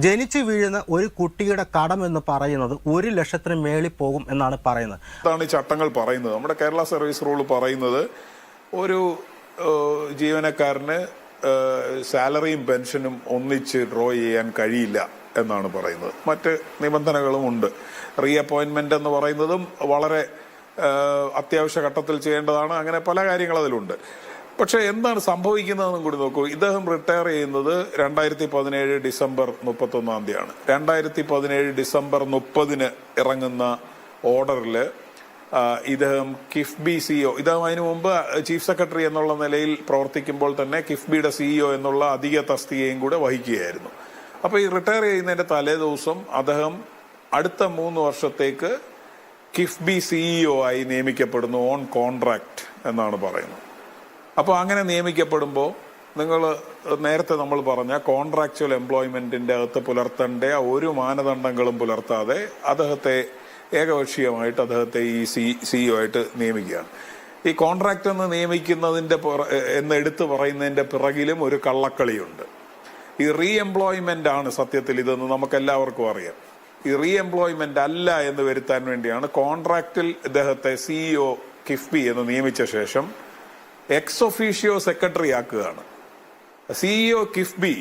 ജനിച്ചു വീഴുന്ന ഒരു കുട്ടിയുടെ കടം എന്ന് പറയുന്നത് 1 ലക്ഷത്തിന് മേളിൽ പോകും എന്നാണ് പറയുന്നത്. അതാണ് ഈ ചട്ടങ്ങൾ പറയുന്നത്. നമ്മുടെ കേരള സർവീസ് റൂൾ പറയുന്നത് ഒരു ജീവനക്കാരന് സാലറിയും പെൻഷനും ഒന്നിച്ച് ഡ്രോ ചെയ്യാൻ കഴിയില്ല എന്നാണ് പറയുന്നത്. മറ്റ് നിബന്ധനകളും ഉണ്ട്. റീ അപ്പോയിൻമെന്റ് എന്ന് പറയുന്നതും വളരെ അത്യാവശ്യ ഘട്ടത്തിൽ ചെയ്യേണ്ടതാണ്. അങ്ങനെ പല കാര്യങ്ങൾ അതിലുണ്ട്. പക്ഷെ എന്താണ് സംഭവിക്കുന്നതെന്നും കൂടി നോക്കൂ. ഇദ്ദേഹം റിട്ടയർ ചെയ്യുന്നത് 2017 ഡിസംബർ 31 2017 ഡിസംബർ 30 ഇറങ്ങുന്ന ഓർഡറിൽ ഇദ്ദേഹം കിഫ്ബി CEO, ഇദ്ദേഹം അതിനു മുമ്പ് ചീഫ് സെക്രട്ടറി എന്നുള്ള നിലയിൽ പ്രവർത്തിക്കുമ്പോൾ തന്നെ കിഫ്ബിയുടെ CEO എന്നുള്ള അധിക തസ്തികയും കൂടെ വഹിക്കുകയായിരുന്നു. അപ്പോൾ ഈ റിട്ടയർ ചെയ്യുന്നതിന്റെ തലേ ദിവസം അദ്ദേഹം അടുത്ത 3 വർഷത്തേക്ക് കിഫ്ബി CEO ആയി നിയമിക്കപ്പെടുന്നു. ഓൺ കോൺട്രാക്ട് എന്നാണ് പറയുന്നത്. അപ്പോൾ അങ്ങനെ നിയമിക്കപ്പെടുമ്പോൾ നേരത്തെ നമ്മൾ പറഞ്ഞ കോൺട്രാക്ച്വൽ എംപ്ലോയ്മെന്റിന്റെ അകത്ത് പുലർത്തേണ്ട ഒരു മാനദണ്ഡങ്ങളും പുലർത്താതെ അദ്ദേഹത്തെ ഏകപക്ഷീയമായിട്ട് അദ്ദേഹത്തെ ഈ CEO ആയിട്ട് നിയമിക്കുകയാണ്. ഈ കോൺട്രാക്ട് എന്ന് നിയമിക്കുന്നതിന്റെ എന്ന് എടുത്തു പറയുന്നതിന്റെ പിറകിലും ഒരു കള്ളക്കളിയുണ്ട്. ഈ റീ എംപ്ലോയ്മെന്റ് ആണ് സത്യത്തിൽ ഇതെന്ന് നമുക്ക് എല്ലാവർക്കും അറിയാം. ഈ റീ എംപ്ലോയ്മെന്റ് അല്ല എന്ന് വരുത്താൻ വേണ്ടിയാണ് കോൺട്രാക്റ്റിൽ ഇദ്ദേഹത്തെ CEO കിഫ്ബി എന്ന് നിയമിച്ച ശേഷം എക്സ് ഒഫീഷ്യോ സെക്രട്ടറി ആക്കുകയാണ്. CEO KIIFB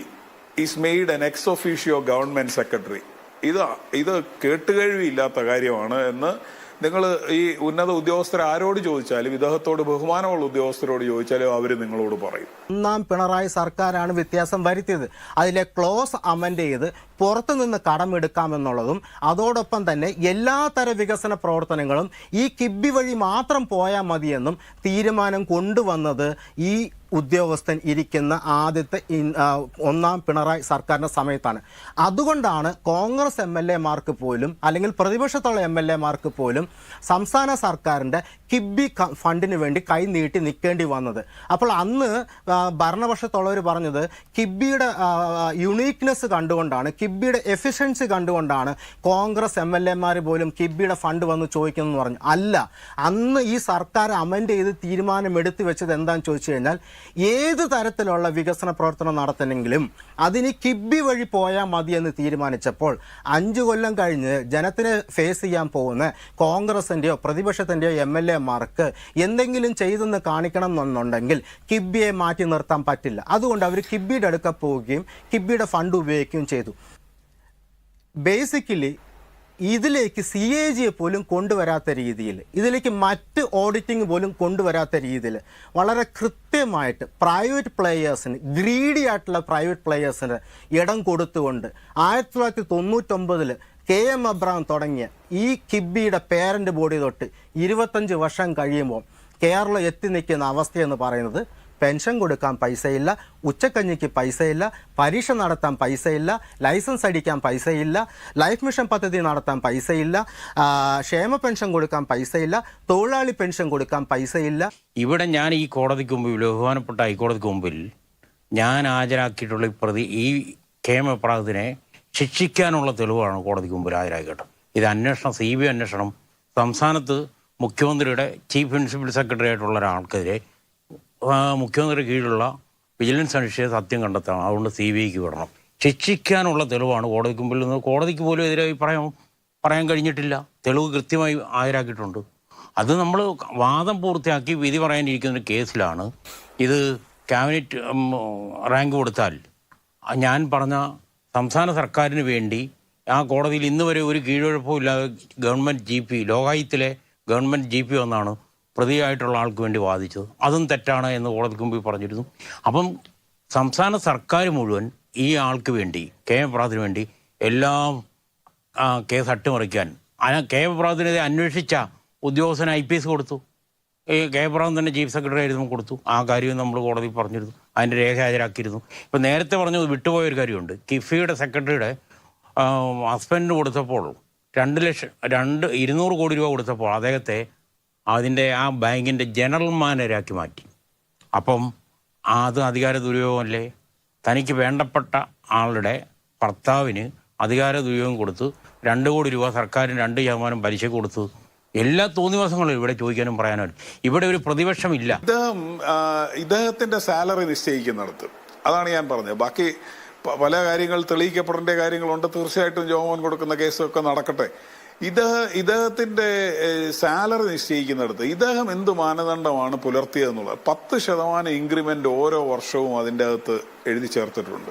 is made N ex officio government secretary. ഇത് കേട്ടുകഴിവില്ലാത്ത കാര്യമാണ് എന്ന് നിങ്ങൾ ഈ ഉന്നത ഉദ്യോഗസ്ഥർ ആരോട് ചോദിച്ചാലും, ഇദ്ദേഹത്തോട് ബഹുമാനമുള്ള ഉദ്യോഗസ്ഥരോട് ചോദിച്ചാലും അവർ നിങ്ങളോട് പറയും. ഒന്നാം പിണറായി സർക്കാരാണ് വ്യത്യാസം വരുത്തിയത്. അതിലെ ക്ലോസ് അമെൻഡ് ചെയ്ത് പുറത്തുനിന്ന് കടമെടുക്കാമെന്നുള്ളതും അതോടൊപ്പം തന്നെ എല്ലാത്തര വികസന പ്രവർത്തനങ്ങളും ഈ കിബി വഴി മാത്രം പോയാൽ മതിയെന്നും തീരുമാനം കൊണ്ടുവന്നത് ഈ ഉദ്യോഗസ്ഥൻ ഇരിക്കുന്ന ആദ്യത്തെ ഒന്നാം പിണറായി സർക്കാരിൻ്റെ സമയത്താണ്. അതുകൊണ്ടാണ് കോൺഗ്രസ് MLA-മാർക്ക് പോലും അല്ലെങ്കിൽ പ്രതിപക്ഷത്തുള്ള MLA-മാർക്ക് പോലും സംസ്ഥാന സർക്കാരിൻ്റെ കിബി ഫണ്ടിന് വേണ്ടി കൈ നീട്ടി നിൽക്കേണ്ടി വന്നത്. അപ്പോൾ അന്ന് ഭരണപക്ഷത്തുള്ളവർ പറഞ്ഞത് കിബിയുടെ യുണീക്നെസ് കണ്ടുകൊണ്ടാണ്, കിബിയുടെ എഫിഷ്യൻസി കണ്ടുകൊണ്ടാണ് കോൺഗ്രസ് MLA-മാർ പോലും കിബിയുടെ ഫണ്ട് വന്ന് ചോദിക്കുമെന്ന് പറഞ്ഞു. അല്ല, അന്ന് ഈ സർക്കാർ അമെൻഡ് ചെയ്ത് തീരുമാനം എടുത്തു വെച്ചത് എന്താണെന്ന് ചോദിച്ചു കഴിഞ്ഞാൽ ഏത് തരത്തിലുള്ള വികസന പ്രവർത്തനം നടത്തണമെങ്കിലും അതിന് കിബി വഴി പോയാൽ മതി എന്ന് തീരുമാനിച്ചപ്പോൾ 5 കൊല്ലം കഴിഞ്ഞ് ജനത്തിനെ ഫേസ് ചെയ്യാൻ പോകുന്ന കോൺഗ്രസിൻ്റെയോ പ്രതിപക്ഷത്തിൻ്റെയോ MLA-മാർക്ക് എന്തെങ്കിലും ചെയ്തെന്ന് കാണിക്കണം എന്നുണ്ടെങ്കിൽ കിബിയെ മാറ്റി നിർത്താൻ പറ്റില്ല. അതുകൊണ്ട് അവർ കിബിയുടെ അടുക്ക പോവുകയും കിബിയുടെ ഫണ്ട് ഉപയോഗിക്കുകയും ചെയ്തു. ബേസിക്കലി ഇതിലേക്ക് CAG-യെ പോലും കൊണ്ടുവരാത്ത രീതിയിൽ, ഇതിലേക്ക് മറ്റ് ഓഡിറ്റിംഗ് പോലും കൊണ്ടുവരാത്ത രീതിയിൽ വളരെ കൃത്യമായിട്ട് പ്രൈവറ്റ് പ്ലേയേഴ്സിന്, ഗ്രീഡി ആയിട്ടുള്ള പ്രൈവറ്റ് പ്ലേയേഴ്സിന് ഇടം കൊടുത്തുകൊണ്ട് 1999 KM എബ്രഹാം തുടങ്ങിയ ഈ കിബിയുടെ പേരൻ്റ് ബോഡി തൊട്ട് 25 വർഷം കഴിയുമ്പോൾ കേരളം എത്തി നിൽക്കുന്ന അവസ്ഥയെന്ന് പറയുന്നത് പെൻഷൻ കൊടുക്കാൻ പൈസയില്ല, ഉച്ചക്കഞ്ഞിക്ക് പൈസയില്ല, പരീക്ഷ നടത്താൻ പൈസയില്ല, ലൈസൻസ് അടിക്കാൻ പൈസയില്ല, ലൈഫ് മിഷൻ പദ്ധതി നടത്താൻ പൈസയില്ല, ക്ഷേമ പെൻഷൻ കൊടുക്കാൻ പൈസയില്ല, തൊഴിലാളി പെൻഷൻ കൊടുക്കാൻ പൈസയില്ല. ഇവിടെ ഞാൻ ഈ കോടതിക്ക് മുമ്പിൽ, ബഹുമാനപ്പെട്ട ഹൈക്കോടതിക്ക് മുമ്പിൽ ഞാൻ ഹാജരാക്കിയിട്ടുള്ള ഈ KM എബ്രഹാത്തിനെ ശിക്ഷിക്കാനുള്ള തെളിവാണ് കോടതിക്ക് മുമ്പിൽ ഹാജരാക്കിയിട്ട്. ഇത് അന്വേഷണം, CBI അന്വേഷണം, സംസ്ഥാനത്ത് മുഖ്യമന്ത്രിയുടെ ചീഫ് പ്രിൻസിപ്പൽ സെക്രട്ടറി ആയിട്ടുള്ള ഒരാൾക്കെതിരെ മുഖ്യമന്ത്രിയുടെ കീഴിലുള്ള വിജിലൻസ് അന്വേഷിച്ച് സത്യം കണ്ടെത്തണം. അതുകൊണ്ട് CBIക്ക് വിടണം. ശിക്ഷിക്കാനുള്ള തെളിവാണ് കോടതിക്ക് മുമ്പിൽ നിന്ന്. കോടതിക്ക് പോലും എതിരെ പറയാൻ കഴിഞ്ഞിട്ടില്ല. തെളിവ് കൃത്യമായി ഹാജരാക്കിയിട്ടുണ്ട്. അത് നമ്മൾ വാദം പൂർത്തിയാക്കി വിധി പറയാനിരിക്കുന്ന ഒരു കേസിലാണ്. ഇത് ക്യാബിനറ്റ് റാങ്ക് കൊടുത്താൽ ഞാൻ പറഞ്ഞ സംസ്ഥാന സർക്കാരിന് വേണ്ടി ആ കോടതിയിൽ ഇന്ന് വരെ ഒരു കീഴ്വഴപ്പവും ഇല്ലാതെ ഗവൺമെൻറ് GP, ലോകായുത്തിലെ ഗവൺമെൻറ് GP ഒന്നാണ് പ്രതിയായിട്ടുള്ള ആൾക്ക് വേണ്ടി വാദിച്ചത്. അതും തെറ്റാണ് എന്ന് കോടതിക്ക് മുമ്പിൽ പറഞ്ഞിരുന്നു. അപ്പം സംസ്ഥാന സർക്കാർ മുഴുവൻ ഈ ആൾക്ക് വേണ്ടി, KM എബ്രഹാത്തിന് വേണ്ടി എല്ലാം കേസ് അട്ടിമറിക്കാൻ, KM എബ്രഹാത്തിനെതിരെ അന്വേഷിച്ച ഉദ്യോഗസ്ഥന് IPS കൊടുത്തു. KM എബ്രഹാം തന്നെ ചീഫ് സെക്രട്ടറി ആയിരുന്നു കൊടുത്തു. ആ കാര്യം നമ്മൾ കോടതി പറഞ്ഞിരുന്നു, അതിൻ്റെ രേഖ ഹാജരാക്കിയിരുന്നു. ഇപ്പം നേരത്തെ പറഞ്ഞത് വിട്ടുപോയൊരു കാര്യമുണ്ട്. കിഫിയുടെ സെക്രട്ടറിയുടെ ഹസ്ബൻഡിന് കൊടുത്തപ്പോൾ 200 കോടി രൂപ കൊടുത്തപ്പോൾ അദ്ദേഹത്തെ അതിൻ്റെ ആ ബാങ്കിൻ്റെ ജനറൽ മാനേജരാക്കി മാറ്റി. അപ്പം അത് അധികാര ദുര്യോഗമല്ലേ? തനിക്ക് വേണ്ടപ്പെട്ട ആളുടെ ഭർത്താവിന് അധികാര ദുര്യോഗം കൊടുത്ത് 2 കോടി രൂപ സർക്കാരിന് 2% പലിശ കൊടുത്ത് എല്ലാ തോന്നിവാസങ്ങളും ഇവിടെ ചോദിക്കാനും പറയാനും. ഇവിടെ ഒരു പ്രതിപക്ഷമില്ല. ഇദ്ദേഹത്തിന്റെ സാലറി നിശ്ചയിക്കുന്നിടത്ത് അതാണ് ഞാൻ പറഞ്ഞത്. ബാക്കി പല കാര്യങ്ങൾ തെളിയിക്കപ്പെടേണ്ട കാര്യങ്ങളുണ്ട്. തീർച്ചയായിട്ടും ജോമോൻ കൊടുക്കുന്ന കേസൊക്കെ നടക്കട്ടെ. ഇദ്ദേഹത്തിന്റെ സാലറി നിശ്ചയിക്കുന്നിടത്ത് ഇദ്ദേഹം എന്ത് മാനദണ്ഡമാണ് പുലർത്തിയതെന്നുള്ളത് 10% ഇൻക്രിമെന്റ് ഓരോ വർഷവും അതിൻ്റെ അകത്ത് എഴുതി ചേർത്തിട്ടുണ്ട്.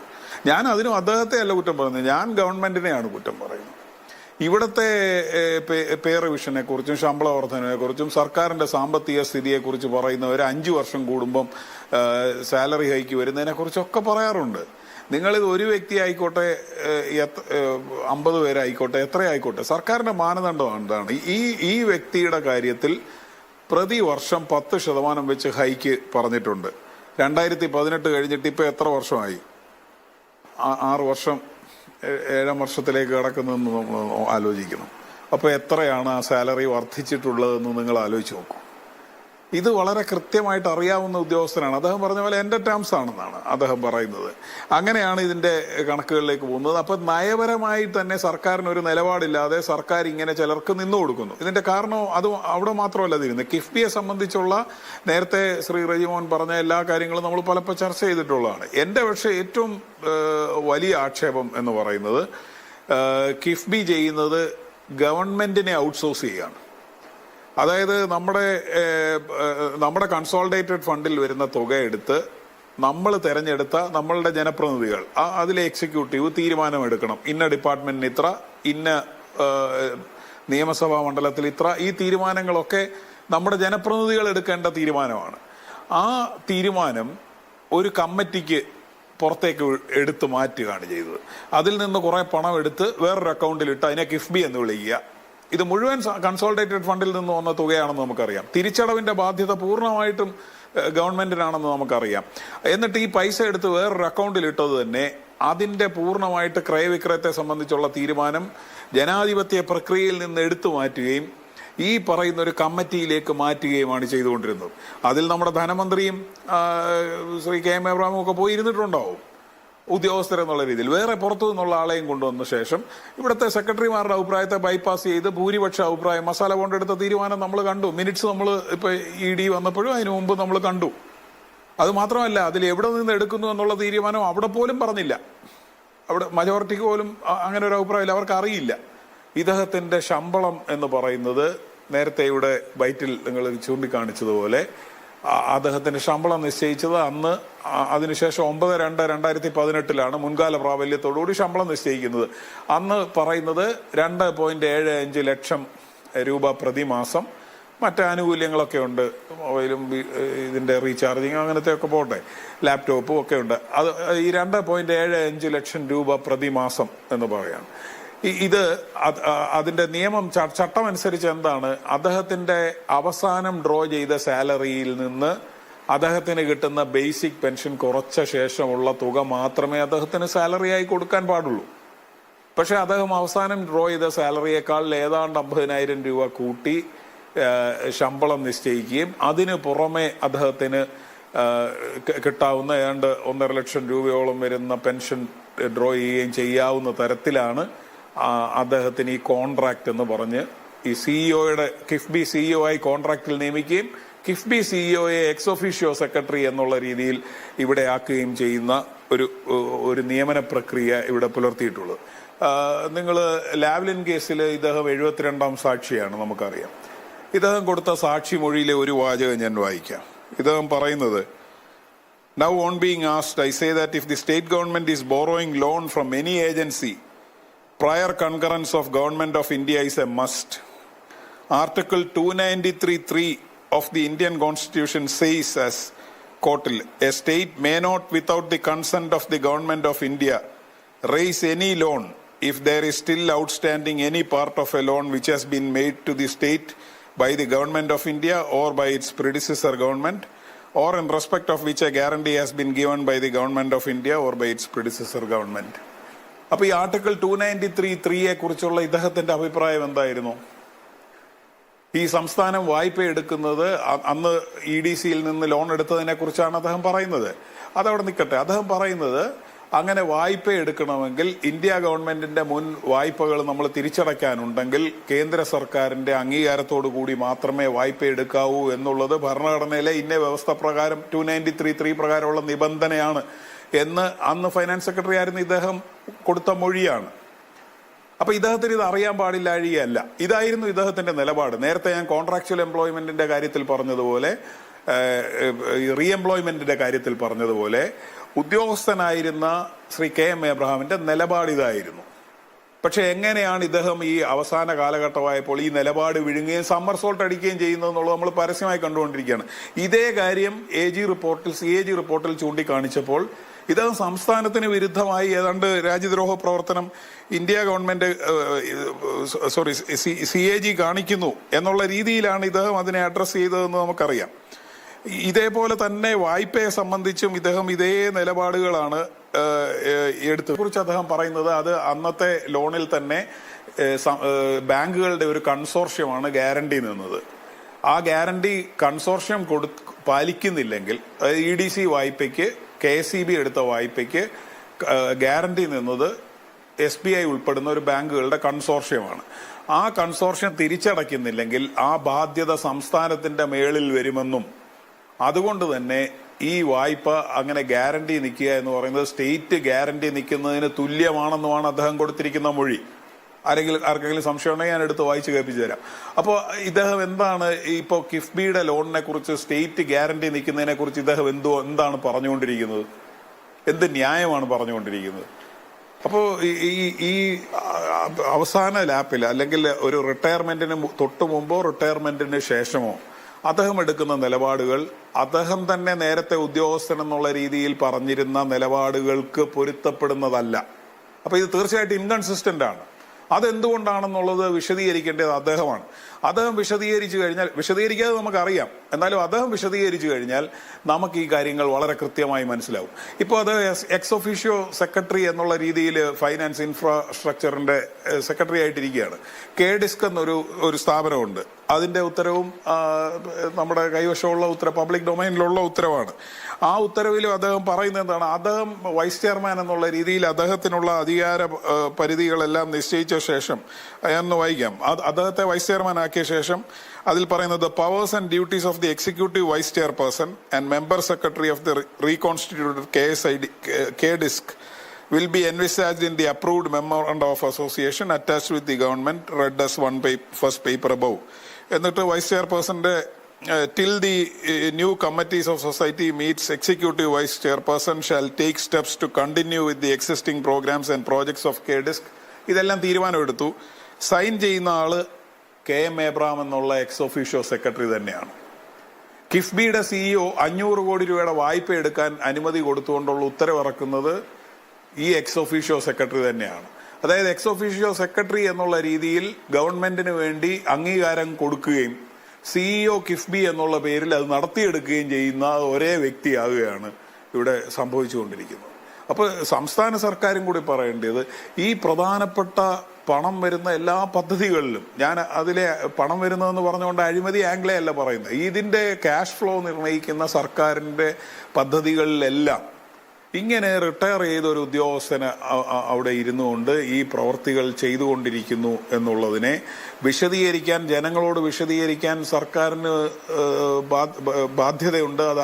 ഞാൻ അതിനും അദ്ദേഹത്തെ അല്ല കുറ്റം പറയുന്നത്, ഞാൻ ഗവൺമെന്റിനെയാണ് കുറ്റം പറയുന്നത്. ഇവിടുത്തെ പേ റിവിഷനെ കുറിച്ചും ശമ്പള വർധനയെ കുറിച്ചും സർക്കാരിന്റെ സാമ്പത്തിക സ്ഥിതിയെക്കുറിച്ച് പറയുന്നവർ 5 വർഷം കൂടുമ്പം സാലറി ഹൈക്ക് വരുന്നതിനെ കുറിച്ചൊക്കെ പറയാറുണ്ട്. നിങ്ങളിത് ഒരു വ്യക്തി ആയിക്കോട്ടെ, 50 പേരായിക്കോട്ടെ, എത്രയായിക്കോട്ടെ, സർക്കാരിന്റെ മാനദണ്ഡം എന്താണ്? ഈ വ്യക്തിയുടെ കാര്യത്തിൽ പ്രതിവർഷം 10% വെച്ച് ഹൈക്ക് പറഞ്ഞിട്ടുണ്ട്. 2018 കഴിഞ്ഞിട്ട് ഇപ്പൊ എത്ര വർഷമായി? 6 വർഷം, 7 വർഷത്തിലേക്ക് കിടക്കുന്നതെന്ന് നമ്മൾ ആലോചിക്കണം. അപ്പോൾ എത്രയാണ് ആ സാലറി വർദ്ധിച്ചിട്ടുള്ളതെന്ന് നിങ്ങൾ ആലോചിച്ച് നോക്കൂ. ഇത് വളരെ കൃത്യമായിട്ട് അറിയാവുന്ന ഉദ്യോഗസ്ഥനാണ്. അദ്ദേഹം പറഞ്ഞ പോലെ എൻ്റെ ടേംസ് ആണെന്നാണ് അദ്ദേഹം പറയുന്നത്. അങ്ങനെയാണ് ഇതിൻ്റെ കണക്കുകളിലേക്ക് പോകുന്നത്. അപ്പം നയപരമായി തന്നെ സർക്കാരിന് ഒരു നിലപാടില്ലാതെ സർക്കാർ ഇങ്ങനെ ചിലർക്ക് നിന്നു കൊടുക്കുന്നു. ഇതിൻ്റെ കാരണം അത് അവിടെ മാത്രമല്ല തീരുന്നത്. കിഫ്ബിയെ സംബന്ധിച്ചുള്ള നേരത്തെ ശ്രീ റജിമോൻ പറഞ്ഞ എല്ലാ കാര്യങ്ങളും നമ്മൾ പലപ്പോൾ ചർച്ച ചെയ്തിട്ടുള്ളതാണ്. എൻ്റെ പക്ഷേ ഏറ്റവും വലിയ ആക്ഷേപം എന്ന് പറയുന്നത് കിഫ്ബി ചെയ്യുന്നത് ഗവൺമെൻറ്റിനെ ഔട്ട്സോഴ്സ് ചെയ്യുകയാണ്. അതായത് നമ്മുടെ കൺസോളിഡേറ്റഡ് ഫണ്ടിൽ വരുന്ന തുക എടുത്ത് നമ്മൾ തിരഞ്ഞെടുത്ത നമ്മളുടെ ജനപ്രതിനിധികൾ, അതിലെ എക്സിക്യൂട്ടീവ് തീരുമാനമെടുക്കണം. ഇന്ന ഡിപ്പാർട്ട്മെന്റിന് ഇത്ര, ഇന്ന നിയമസഭാ മണ്ഡലത്തിൽ ഇത്ര. ഈ തീരുമാനങ്ങളൊക്കെ നമ്മുടെ ജനപ്രതിനിധികൾ എടുക്കേണ്ട തീരുമാനമാണ്. ആ തീരുമാനം ഒരു കമ്മിറ്റിക്ക് പുറത്തേക്ക് എടുത്ത് മാറ്റുകയാണ് ചെയ്തത്. അതിൽ നിന്ന് കുറെ പണം എടുത്ത് വേറൊരു അക്കൗണ്ടിലിട്ട് അതിനെ കിഫ്ബി എന്ന് വിളിക്കുക. ഇത് മുഴുവൻ കൺസോളിഡേറ്റഡ് ഫണ്ടിൽ നിന്ന് വന്ന തുകയാണെന്ന് നമുക്കറിയാം. തിരിച്ചടവിന്റെ ബാധ്യത പൂർണ്ണമായിട്ടും ഗവൺമെന്റിനാണെന്ന് നമുക്കറിയാം. എന്നിട്ട് ഈ പൈസ എടുത്ത് വേറൊരു അക്കൗണ്ടിൽ ഇട്ടത് തന്നെ അതിന്റെ പൂർണ്ണമായിട്ട് ക്രയവിക്രയത്തെ സംബന്ധിച്ചുള്ള തീരുമാനം ജനാധിപത്യ പ്രക്രിയയിൽ നിന്ന് എടുത്തു മാറ്റുകയും ഈ പറയുന്ന ഒരു കമ്മിറ്റിയിലേക്ക് മാറ്റുകയുമാണ് ചെയ്തുകൊണ്ടിരുന്നത്. അതിൽ നമ്മുടെ ധനമന്ത്രിയും ശ്രീ കെ എം എബ്രഹാമും ഒക്കെ പോയി ഇരുന്നിട്ടുണ്ടാവും ഉദ്യോഗസ്ഥരെന്നുള്ള രീതിയിൽ. വേറെ പുറത്തു നിന്നുള്ള ആളെയും കൊണ്ടുവന്ന ശേഷം ഇവിടുത്തെ സെക്രട്ടറിമാരുടെ അഭിപ്രായത്തെ ബൈപ്പാസ് ചെയ്ത് ഭൂരിപക്ഷ അഭിപ്രായം മസാല ബോണ്ട് എടുത്ത തീരുമാനം നമ്മൾ കണ്ടു. മിനിറ്റ്സ് നമ്മൾ ഇപ്പൊ ED വന്നപ്പോഴും അതിനു മുമ്പ് നമ്മൾ കണ്ടു. അത് മാത്രമല്ല, അതിൽ എവിടെ നിന്ന് എടുക്കുന്നു എന്നുള്ള തീരുമാനം അവിടെ പോലും പറഞ്ഞില്ല. അവിടെ മജോറിറ്റിക്ക് പോലും അങ്ങനെ ഒരു അഭിപ്രായമില്ല, അവർക്ക് അറിയില്ല. ഇദ്ദേഹത്തിന്റെ ശമ്പളം എന്ന് പറയുന്നത് നേരത്തെ ഇവിടെ ബൈറ്റിൽ നിങ്ങൾ ചൂണ്ടിക്കാണിച്ചതുപോലെ അദ്ദേഹത്തിന്റെ ശമ്പളം നിശ്ചയിച്ചത് അന്ന് അതിനുശേഷം 9/2/2018 മുൻകാല പ്രാബല്യത്തോടുകൂടി ശമ്പളം നിശ്ചയിക്കുന്നത്. അന്ന് പറയുന്നത് 2.75 ലക്ഷം രൂപ പ്രതിമാസം. മറ്റ് ആനുകൂല്യങ്ങളൊക്കെ ഉണ്ട്, മൊബൈലും ഇതിന്റെ റീചാർജിങ് അങ്ങനത്തെ ഒക്കെ പോട്ടെ, ലാപ്ടോപ്പും ഒക്കെ ഉണ്ട്. അത് ഈ 2.75 ലക്ഷം രൂപ പ്രതിമാസം എന്ന് പറയാണ്. ഇത് അതിന്റെ നിയമം ചട്ടം അനുസരിച്ച് എന്താണ്, അദ്ദേഹത്തിന്റെ അവസാനം ഡ്രോ ചെയ്ത സാലറിയിൽ നിന്ന് അദ്ദേഹത്തിന് കിട്ടുന്ന ബേസിക് പെൻഷൻ കുറച്ച ശേഷമുള്ള തുക മാത്രമേ അദ്ദേഹത്തിന് സാലറിയായി കൊടുക്കാൻ പാടുള്ളൂ. പക്ഷെ അദ്ദേഹം അവസാനം ഡ്രോ ചെയ്ത സാലറിയേക്കാൾ ഏതാണ്ട് 50,000 രൂപ കൂട്ടി ശമ്പളം നിശ്ചയിക്കുകയും അതിന് പുറമെ അദ്ദേഹത്തിന് കിട്ടാവുന്ന ഏതാണ്ട് 1.5 ലക്ഷം രൂപയോളം വരുന്ന പെൻഷൻ ഡ്രോ ചെയ്യുകയും ചെയ്യാവുന്ന തരത്തിലാണ് അദ്ദേഹത്തിന് ഈ കോൺട്രാക്ട് എന്ന് പറഞ്ഞ് ഈ സിഇഒയുടെ കിഫ്ബി സിഇഒ ആയി കോൺട്രാക്റ്റിൽ നിയമിക്കുകയും കിഫ്ബി സിഇഒയെ എക്സ് ഒഫീഷ്യോ സെക്രട്ടറി എന്നുള്ള രീതിയിൽ ഇവിടെ ആക്കുകയും ചെയ്യുന്ന ഒരു നിയമന പ്രക്രിയ ഇവിടെ പുലർത്തിയിട്ടുള്ളത്. നിങ്ങൾ ലാവ്ലിൻ കേസിൽ ഇദ്ദേഹം 72ാം സാക്ഷിയാണ്, നമുക്കറിയാം. ഇദ്ദേഹം കൊടുത്ത സാക്ഷി മൊഴിയിലെ ഒരു വാചകം ഞാൻ വായിക്കാം. ഇദ്ദേഹം പറയുന്നത്, "Now on being asked, I say that if the state government is borrowing loan from any agency, prior concurrence of Government of India is a must. Article 293(3) of the Indian Constitution says as quoted, a state may not without the consent of the Government of India raise any loan if there is still outstanding any part of a loan which has been made to the state by the Government of India or by its predecessor government, or in respect of which a guarantee has been given by the Government of India or by its predecessor government." അപ്പൊ ഈ ആർട്ടിക്കിൾ 293(3) കുറിച്ചുള്ള ഇദ്ദേഹത്തിന്റെ അഭിപ്രായം എന്തായിരുന്നു? ഈ സംസ്ഥാനം വായ്പ എടുക്കുന്നത് അന്ന് EDCയിൽ നിന്ന് ലോൺ എടുത്തതിനെ കുറിച്ചാണ് അദ്ദേഹം പറയുന്നത്. അതവിടെ നിൽക്കട്ടെ. അദ്ദേഹം പറയുന്നത് അങ്ങനെ വായ്പ എടുക്കണമെങ്കിൽ ഇന്ത്യ ഗവൺമെന്റിന്റെ മുൻ വായ്പകൾ നമ്മൾ തിരിച്ചടയ്ക്കാനുണ്ടെങ്കിൽ കേന്ദ്ര സർക്കാരിന്റെ അംഗീകാരത്തോടു കൂടി മാത്രമേ വായ്പ എടുക്കാവൂ എന്നുള്ളത് ഭരണഘടനയിലെ ഇന്ന വ്യവസ്ഥ പ്രകാരം 293(3) പ്രകാരമുള്ള നിബന്ധനയാണ് എന്ന് അന്ന് ഫൈനാൻസ് സെക്രട്ടറി ആയിരുന്ന ഇദ്ദേഹം കൊടുത്ത മൊഴിയാണ്. അപ്പൊ ഇദ്ദേഹത്തിന് ഇത് അറിയാൻ പാടില്ലാഴികയല്ല. ഇതായിരുന്നു ഇദ്ദേഹത്തിന്റെ നിലപാട്. നേരത്തെ ഞാൻ കോൺട്രാക്ച്വൽ എംപ്ലോയ്മെന്റിന്റെ കാര്യത്തിൽ പറഞ്ഞതുപോലെ, റീ എംപ്ലോയ്മെന്റിന്റെ കാര്യത്തിൽ പറഞ്ഞതുപോലെ, ഉദ്യോഗസ്ഥനായിരുന്ന ശ്രീ കെ എം എബ്രഹാമിന്റെ നിലപാട് ഇതായിരുന്നു. പക്ഷെ എങ്ങനെയാണ് ഇദ്ദേഹം ഈ അവസാന കാലഘട്ടമായപ്പോൾ ഈ നിലപാട് വിഴുങ്ങുകയും സമ്മർസോൾട്ട് അടിക്കുകയും ചെയ്യുന്നതെന്നുള്ളത് നമ്മൾ പരസ്യമായി കണ്ടുകൊണ്ടിരിക്കുകയാണ്. ഇതേ കാര്യം CAG റിപ്പോർട്ടിൽ ചൂണ്ടിക്കാണിച്ചപ്പോൾ ഇദ്ദേഹം സംസ്ഥാനത്തിന് വിരുദ്ധമായി ഏതാണ്ട് രാജ്യദ്രോഹ പ്രവർത്തനം ഇന്ത്യ ഗവൺമെന്റ് CAG കാണിക്കുന്നു എന്നുള്ള രീതിയിലാണ് ഇദ്ദേഹം അതിനെ അഡ്രസ് ചെയ്തതെന്ന് നമുക്കറിയാം. ഇതേപോലെ തന്നെ വായ്പയെ സംബന്ധിച്ചും ഇദ്ദേഹം ഇതേ നിലപാടുകളാണ് എടുത്തത്. കുറിച്ച് അദ്ദേഹം പറയുന്നത് അത് അന്നത്തെ ലോണിൽ തന്നെ ബാങ്കുകളുടെ ഒരു കൺസോർഷ്യമാണ് ഗ്യാരണ്ടി നിന്നത്. ആ ഗ്യാരണ്ടി കൺസോർഷ്യം പാലിക്കുന്നില്ലെങ്കിൽ EDC വായ്പയ്ക്ക് KSEB എടുത്ത വായ്പയ്ക്ക് ഗ്യാരണ്ടി നിന്നത് SBI ഉൾപ്പെടുന്ന ഒരു ബാങ്കുകളുടെ കൺസോർഷ്യമാണ്. ആ കൺസോർഷ്യം തിരിച്ചടയ്ക്കുന്നില്ലെങ്കിൽ ആ ബാധ്യത സംസ്ഥാനത്തിന്റെ മേളിൽ വരുമെന്നും അതുകൊണ്ട് തന്നെ ഈ വായ്പ അങ്ങനെ ഗ്യാരണ്ടി നിൽക്കുക എന്ന് പറയുന്നത് സ്റ്റേറ്റ് ഗ്യാരണ്ടി നിൽക്കുന്നതിന് തുല്യമാണെന്നുമാണ് അദ്ദേഹം കൊടുത്തിരിക്കുന്ന മൊഴി. ആർക്കെങ്കിലും സംശയം ഉണ്ടെങ്കിൽ ഞാൻ എടുത്ത് വായിച്ച് കേൾപ്പിച്ചു തരാം. അപ്പോൾ ഇദ്ദേഹം എന്താണ് ഇപ്പോൾ കിഫ്ബിയുടെ ലോണിനെ കുറിച്ച്, സ്റ്റേറ്റ് ഗ്യാരണ്ടി നിൽക്കുന്നതിനെ കുറിച്ച് ഇദ്ദേഹം എന്താണ് പറഞ്ഞുകൊണ്ടിരിക്കുന്നത്? എന്ത് ന്യായമാണ് പറഞ്ഞുകൊണ്ടിരിക്കുന്നത്? അപ്പോൾ ഈ അവസാന ലാപ്പിൽ അല്ലെങ്കിൽ ഒരു റിട്ടയർമെന്റിന് തൊട്ട് മുമ്പോ റിട്ടയർമെന്റിന് ശേഷമോ അദ്ദേഹം എടുക്കുന്ന നിലപാടുകൾ അദ്ദേഹം തന്നെ നേരത്തെ ഉദ്യോഗസ്ഥൻ എന്നുള്ള രീതിയിൽ പറഞ്ഞിരുന്ന നിലപാടുകൾക്ക് പൊരുത്തപ്പെടുന്നതല്ല. അപ്പൊ ഇത് തീർച്ചയായിട്ടും ഇൻകൺസിസ്റ്റന്റ് ആണ്. അതെന്തുകൊണ്ടാണെന്നുള്ളത് വിശദീകരിക്കേണ്ടത് അദ്ദേഹമാണ്. അദ്ദേഹം വിശദീകരിക്കാതെ നമുക്കറിയാം, എന്നാലും അദ്ദേഹം വിശദീകരിച്ചു കഴിഞ്ഞാൽ നമുക്ക് ഈ കാര്യങ്ങൾ വളരെ കൃത്യമായി മനസ്സിലാവും. ഇപ്പോൾ അത് എക്സ് ഒഫീഷ്യോ സെക്രട്ടറി എന്നുള്ള രീതിയിൽ ഫൈനാൻസ് ഇൻഫ്രാസ്ട്രക്ചറിന്റെ സെക്രട്ടറി ആയിട്ടിരിക്കുകയാണ്. KDISC എന്നൊരു സ്ഥാപനമുണ്ട്. അതിന്റെ ഉത്തരവും നമ്മുടെ കൈവശമുള്ള പബ്ലിക് ഡൊമൈനിലുള്ള ഉത്തരവാണ്. ആ ഉത്തരവിലും അദ്ദേഹം പറയുന്നത് എന്താണ്, അദ്ദേഹം വൈസ് ചെയർമാൻ എന്നുള്ള രീതിയിൽ അദ്ദേഹത്തിനുള്ള അധികാര പരിധികളെല്ലാം നിശ്ചയിച്ച ശേഷം, എന്ന് വായിക്കാം, അദ്ദേഹത്തെ വൈസ് ചെയർമാൻ ആക്കിയ ശേഷം അതിൽ പറയുന്നത്, powers and duties of the executive vice chairperson and member secretary of the reconstituted KDISC will be envisaged in the approved memorandum of association attached with the government, read as first paper above. എന്നിട്ട് vice ചെയർപേഴ്സന്റെ till the new committees of society meets, executive vice chairperson shall take steps to continue with the existing programs and projects of KDISC. ഇതെല്ലാം തീരുമാനമെടുത്തു. സൈൻ ചെയ്യുന്ന ആള് KM എബ്രഹാം എന്നുള്ള എക്സ് ഒഫീഷ്യോ സെക്രട്ടറി തന്നെയാണ്. കിഫ്ബിയുടെ CEO 500 കോടി രൂപയുടെ വായ്പ എടുക്കാൻ അനുമതി കൊടുത്തുകൊണ്ടുള്ള ഉത്തരവിറക്കുന്നത് ഈ എക്സ് ഒഫീഷ്യോ സെക്രട്ടറി തന്നെയാണ്. അതായത് എക്സ് ഒഫീഷ്യോ സെക്രട്ടറി എന്നുള്ള രീതിയിൽ ഗവൺമെന്റിന് വേണ്ടി അംഗീകാരം കൊടുക്കുകയും CEO കിഫ്ബി എന്നുള്ള പേരിൽ അത് നടത്തിയെടുക്കുകയും ചെയ്യുന്ന ഒരേ വ്യക്തിയാവുകയാണ് ഇവിടെ സംഭവിച്ചുകൊണ്ടിരിക്കുന്നത്. അപ്പോൾ സംസ്ഥാന സർക്കാരും കൂടി പറയേണ്ടത്, ഈ പ്രധാനപ്പെട്ട പണം വരുന്ന എല്ലാ പദ്ധതികളിലും, ഞാൻ അതിലെ പണം വരുന്നതെന്ന് പറഞ്ഞുകൊണ്ട് അഴിമതി ആംഗ്ലേ അല്ല പറയുന്നത്, ഇതിന്റെ ക്യാഷ് ഫ്ലോ നിർണ്ണയിക്കുന്ന സർക്കാരിന്റെ പദ്ധതികളിലെല്ലാം ഇങ്ങനെ റിട്ടയർ ചെയ്ത ഒരു ഉദ്യോഗസ്ഥന് അവിടെ ഇരുന്നുകൊണ്ട് ഈ പ്രവർത്തികൾ ചെയ്തുകൊണ്ടിരിക്കുന്നു എന്നുള്ളതിനെ ജനങ്ങളോട് വിശദീകരിക്കാൻ സർക്കാരിന് ബാധ്യതയുണ്ട്. അത്